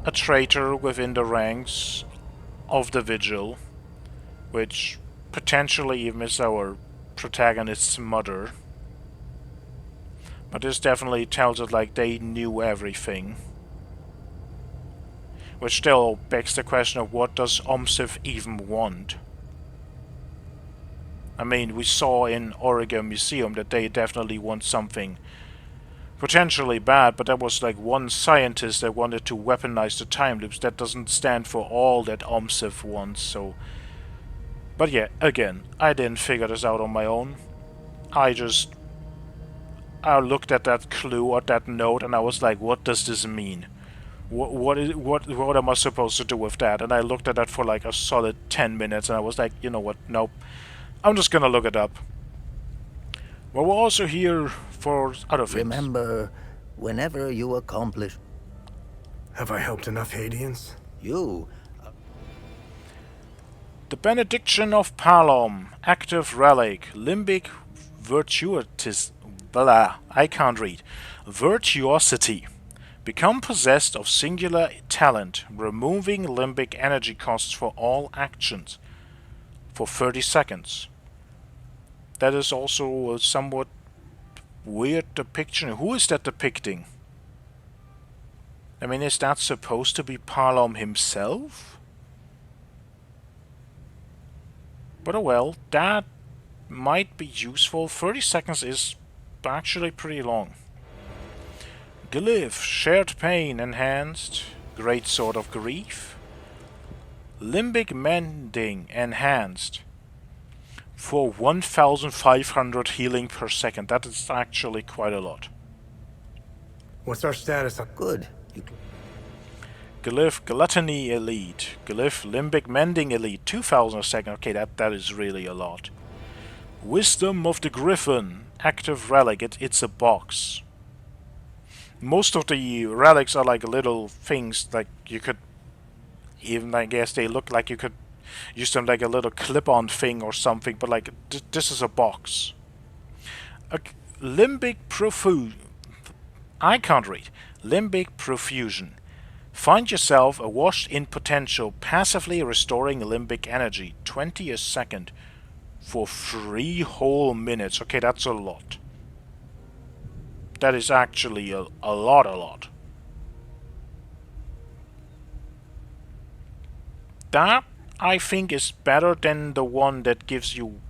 a traitor within the ranks of the Vigil, which potentially even is our protagonist's mother. But this definitely tells it like they knew everything. Which still begs the question of what does OMSIF even want? I mean, we saw in Oregon Museum that they definitely want something potentially bad, but that was like one scientist that wanted to weaponize the time loops. That doesn't stand for all that OMSIF wants, so... But yeah, again, I didn't figure this out on my own. I looked at that clue or that note and I was like, what does this mean? What am I supposed to do with that? And I looked at that for like a solid 10 minutes and I was like, you know what, nope. I'm just gonna look it up. Well, we're also here for other things. Remember, whenever you accomplish... Have I helped enough Hadeans? You... The Benediction of Palom, active relic, limbic virtuosis... Blah, I can't read. Virtuosity. Become possessed of singular talent, removing limbic energy costs for all actions. For 30 seconds. That is also a somewhat weird depiction. Who is that depicting? I mean, is that supposed to be Palom himself? But oh well, that might be useful. 30 seconds is actually pretty long. Glyph, shared pain enhanced. Great sword of grief. Limbic mending enhanced. For 1,500 healing per second. That is actually quite a lot. What's our status? Good. Glyph Gluttony Elite. Glyph Limbic Mending Elite. 2,000 a second. Okay, that is really a lot. Wisdom of the Griffin. Active relic. It's a box. Most of the relics are like little things like you could... Even I guess they look like you could use them like a little clip-on thing or something, but like, this is a box. A limbic profusion. I can't read. Limbic profusion. Find yourself awash in potential, passively restoring limbic energy. 20 a second. For 3 whole minutes. Okay, that's a lot. That is actually a lot. That, I think, is better than the one that gives you,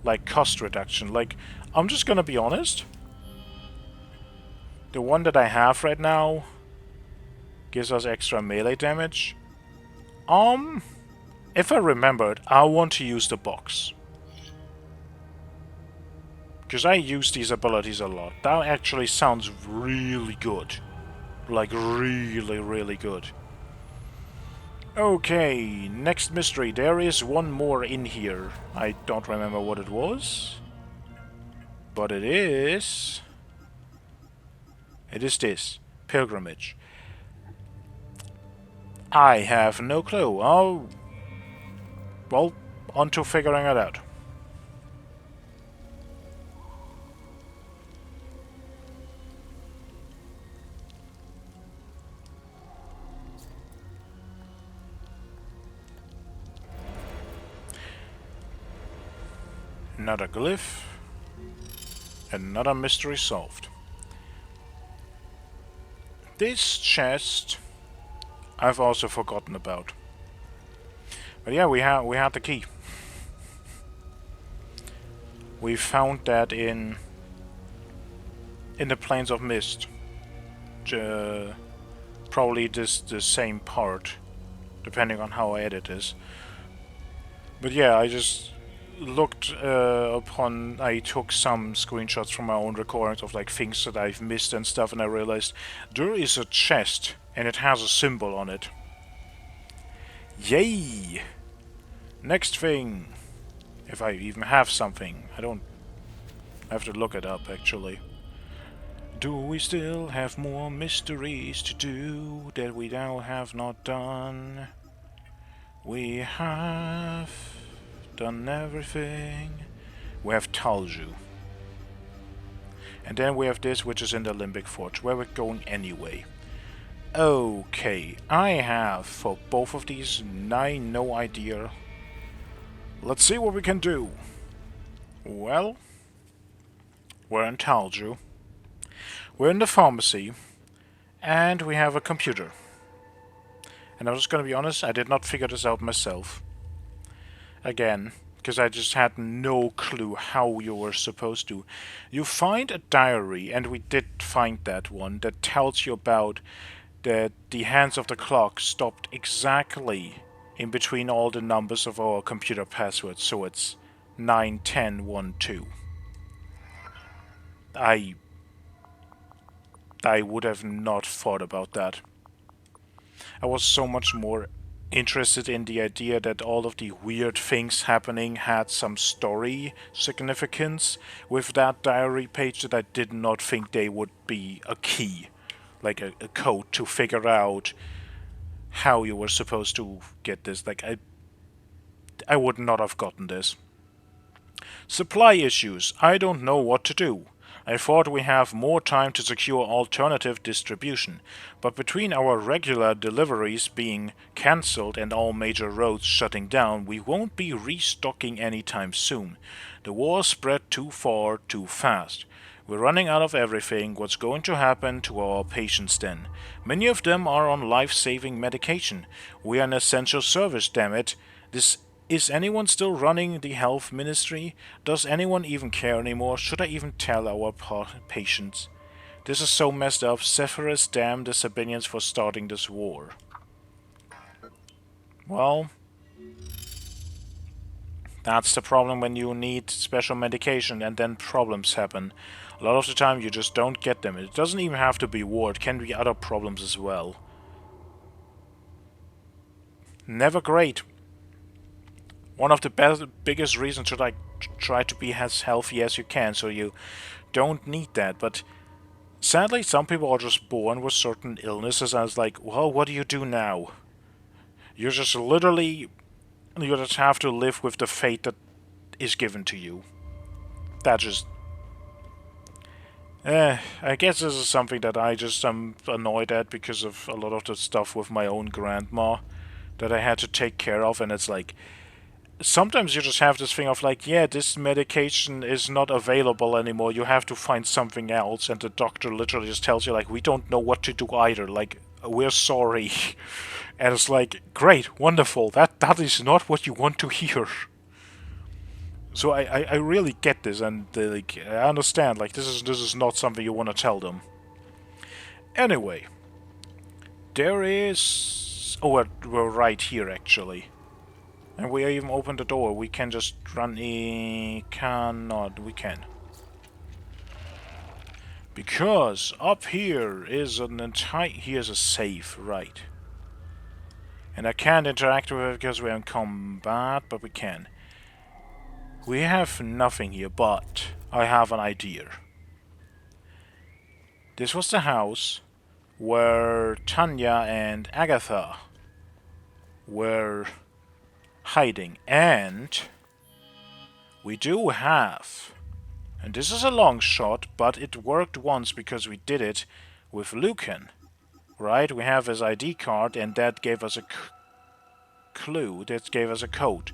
like, cost reduction. Like, I'm just gonna be honest. The one that I have right now gives us extra melee damage. If I remembered, I want to use the box. Because I use these abilities a lot. That actually sounds really good. Like, really good. Okay, next mystery. There is one more in here. I don't remember what it was. But it is... It is this. Pilgrimage. I have no clue. Oh... Well, on to figuring it out. Another glyph. Another mystery solved. This chest I've also forgotten about. But yeah, we had the key. We found that in the Plains of Mist. Probably the same part, depending on how I edit this. But yeah, I just looked I took some screenshots from my own recordings of like things that I've missed and stuff, and I realized there is a chest and it has a symbol on it. Yay! Next thing. If I even have something. I don't... I have to look it up, actually. Do we still have more mysteries to do that we now have not done? We have done everything. We have Talju. And then we have this, which is in the Limbic Forge, where we're going anyway. Okay, I have, for both of these, no idea. Let's see what we can do. Well, we're in Talju. We're in the pharmacy. And we have a computer. And I'm just gonna be honest, I did not figure this out myself. Again, because I just had no clue how you were supposed to. You find a diary, and we did find that one, that tells you about that the hands of the clock stopped exactly in between all the numbers of our computer passwords, so it's 9, 10, 1, 2. I would have not thought about that. I was so much more interested in the idea that all of the weird things happening had some story significance with that diary page, that I did not think they would be a key, like a code to figure out how you were supposed to get this. Like, I would not have gotten this. Supply issues. I don't know what to do. I thought we have more time to secure alternative distribution, but between our regular deliveries being cancelled and all major roads shutting down, we won't be restocking anytime soon. The war spread too far, too fast. We're running out of everything. What's going to happen to our patients then? Many of them are on life-saving medication. We are an essential service, damn it. Is anyone still running the health ministry? Does anyone even care anymore? Should I even tell our patients? This is so messed up. Zephyrus damned the Sabinians for starting this war. Well, that's the problem when you need special medication and then problems happen. A lot of the time you just don't get them. It doesn't even have to be war. It can be other problems as well. Never great. One of the biggest reasons to like try to be as healthy as you can, so you don't need that. But sadly, some people are just born with certain illnesses, and it's like, well, what do you do now? You're just literally You just have to live with the fate that is given to you. That just... I guess this is something that I just am annoyed at because of a lot of the stuff with my own grandma that I had to take care of, and it's like... Sometimes you just have this thing of like, yeah, this medication is not available anymore, you have to find something else, and the doctor literally just tells you like, we don't know what to do either, like, we're sorry. And it's like, great, wonderful, that is not what you want to hear. So I really get this, and like, I understand, like, this is not something you want to tell them. Anyway, there is... Oh, we're right here, actually. And we even opened the door. We can just run in... Cannot. We can. Because up here is an entire... Here's a safe, right. And I can't interact with it because we're in combat, but we can. We have nothing here, but I have an idea. This was the house where Tanya and Agatha were hiding, and we do have, and this is a long shot, but it worked once because we did it with Lucan, right? We have his ID card, and that gave us a clue, that gave us a code.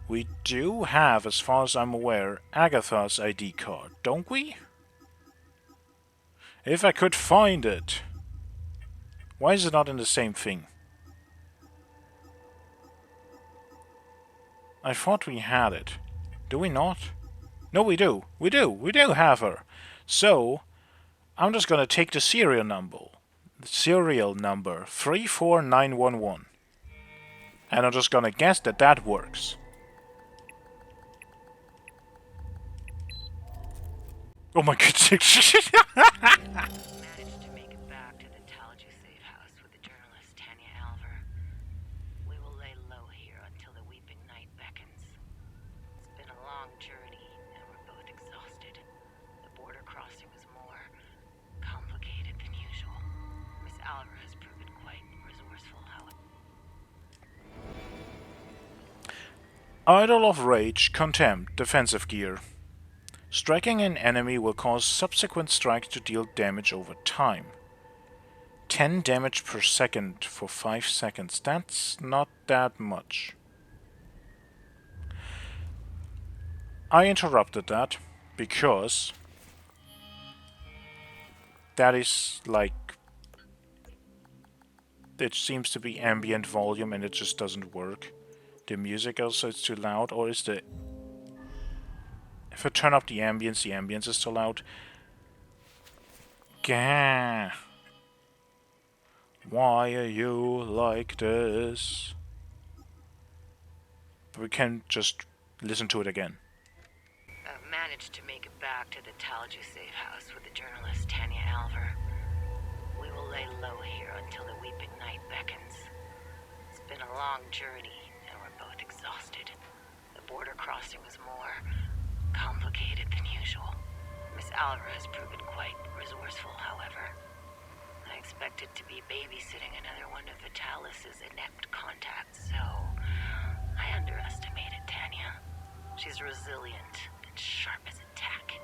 We do have, as far as I'm aware, Agatha's ID card, don't we? If I could find it. Why is it not in the same thing? I thought we had it. Do we not? No, we do. We do. We do have her. So, I'm just gonna take the serial number. The serial number 34911. And I'm just gonna guess that that works. Oh my goodness. Idol of Rage, Contempt, Defensive Gear. Striking an enemy will cause subsequent strikes to deal damage over time. 10 damage per second for 5 seconds. That's not that much. I interrupted that because that is like... It seems to be ambient volume and it just doesn't work. The music also is too loud, or is the... If I turn up the ambience is too loud. Gah. Why are you like this? We can just listen to it again. I've managed to make it back to the Talaji safe house with the journalist Tanya Alver. We will lay low here until the weeping night beckons. It's been a long journey, and we're both exhausted. The border crossing was more complicated than usual. Miss Alver has proven quite resourceful, however. I expected to be babysitting another one of Vitalis' inept contacts, so I underestimated Tanya. She's resilient and sharp as a tack.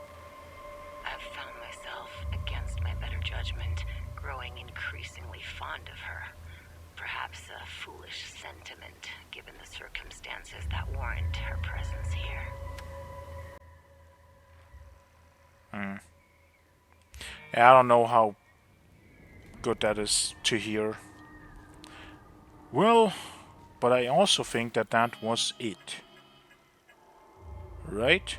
I've found myself, against my better judgment, growing increasingly fond of her. Perhaps a foolish sentiment, given the circumstances that warrant her presence here. Yeah, I don't know how good that is to hear. Well, but I also think that that was it. Right?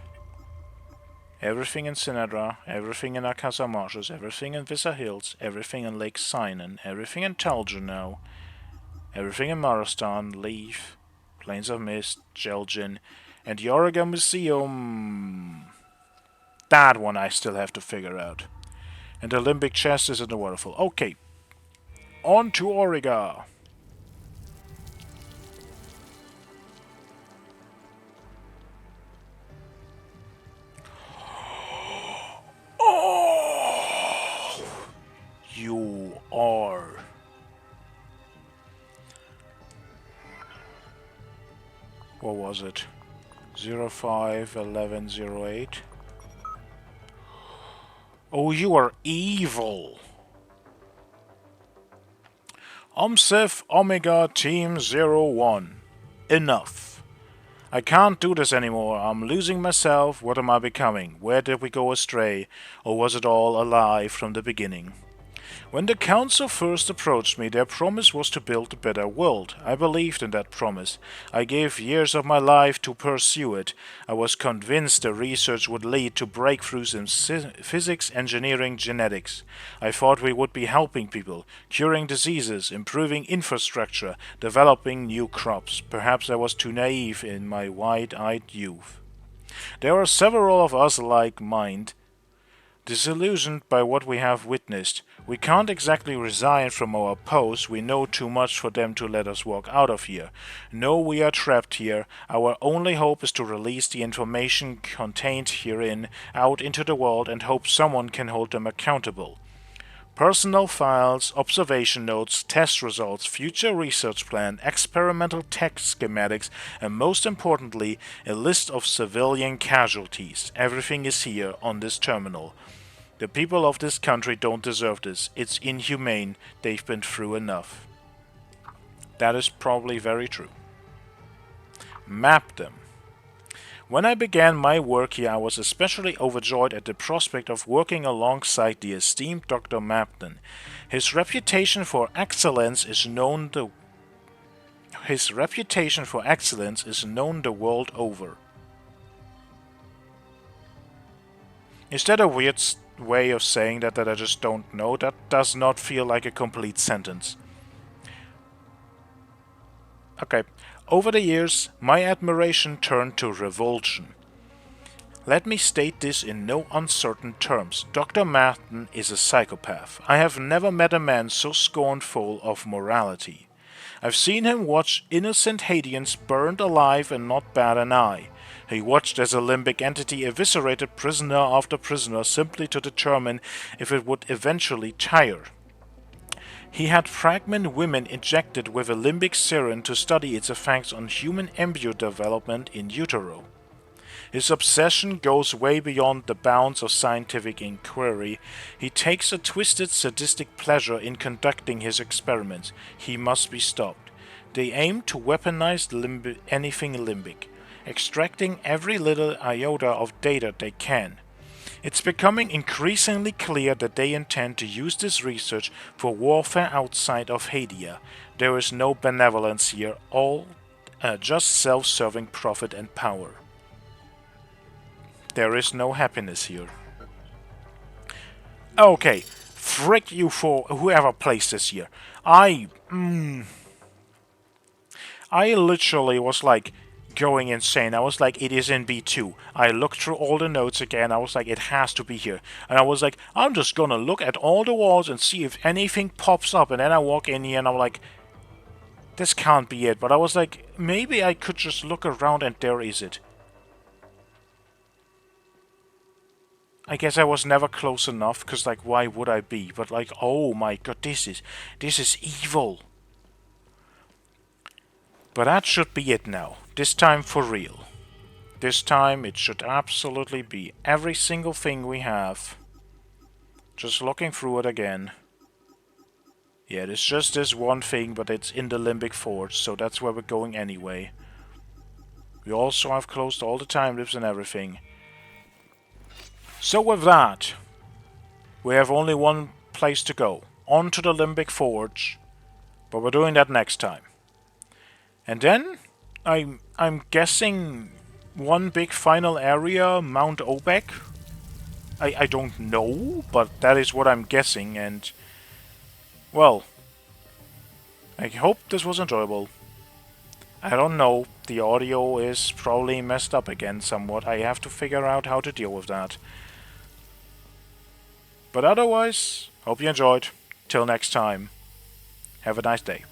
Everything in Sinedra, everything in Akasa Marshes, everything in Visa Hills, everything in Lake Sinan, everything in Taljuno, everything in Maristan, Leaf, Plains of Mist, Jelgin, and the Oregon Museum. That one I still have to figure out. And the limbic chest is in the waterfall. Okay. On to Origa. Oh, you are. What was it? 051108. Oh, you are evil! OMSIF Omega Team 01. Enough. I can't do this anymore. I'm losing myself. What am I becoming? Where did we go astray? Or was it all a lie from the beginning? When the Council first approached me, their promise was to build a better world. I believed in that promise. I gave years of my life to pursue it. I was convinced the research would lead to breakthroughs in physics, engineering, genetics. I thought we would be helping people, curing diseases, improving infrastructure, developing new crops. Perhaps I was too naive in my wide-eyed youth. There are several of us like-minded, disillusioned by what we have witnessed. We can't exactly resign from our posts. We know too much for them to let us walk out of here. No, we are trapped here. Our only hope is to release the information contained herein out into the world and hope someone can hold them accountable. Personal files, observation notes, test results, future research plan, experimental tech schematics, and most importantly, a list of civilian casualties. Everything is here on this terminal. The people of this country don't deserve this. It's inhumane. They've been through enough. That is probably very true. Map them. When I began my work here, I was especially overjoyed at the prospect of working alongside the esteemed Dr. Mapton. His reputation for excellence is known the world over. Is that a weird way of saying that I just don't know? That does not feel like a complete sentence. Okay. Over the years, my admiration turned to revulsion. Let me state this in no uncertain terms. Dr. Martin is a psychopath. I have never met a man so scornful of morality. I've seen him watch innocent Haitians burned alive and not bat an eye. He watched as a limbic entity eviscerated prisoner after prisoner simply to determine if it would eventually tire. He had pregnant women injected with a limbic serum to study its effects on human embryo development in utero. His obsession goes way beyond the bounds of scientific inquiry. He takes a twisted sadistic pleasure in conducting his experiments. He must be stopped. They aim to weaponize anything limbic, extracting every little iota of data they can. It's becoming increasingly clear that they intend to use this research for warfare outside of Hadia. There is no benevolence here, all just self-serving profit and power. There is no happiness here. Okay, frick you for whoever placed this here. I literally was like going insane. I was like, it is in B2. I looked through all the notes again. I was like, it has to be here. And I was like, I'm just gonna look at all the walls and see if anything pops up. And then I walk in here and I'm like, this can't be it. But I was like, maybe I could just look around and there is it. I guess I was never close enough, because like, why would I be? But like, oh my god, this is evil. But that should be it now. This time for real. This time it should absolutely be every single thing we have. Just looking through it again. Yeah, it's just this one thing, but it's in the Limbic Forge, so that's where we're going anyway. We also have closed all the time loops and everything. So with that, we have only one place to go. On to the Limbic Forge. But we're doing that next time. And then, I'm guessing one big final area, Mount Obek? I don't know, but that is what I'm guessing, and... well, I hope this was enjoyable. I don't know, the audio is probably messed up again somewhat. I have to figure out how to deal with that. But otherwise, hope you enjoyed. Till next time, have a nice day.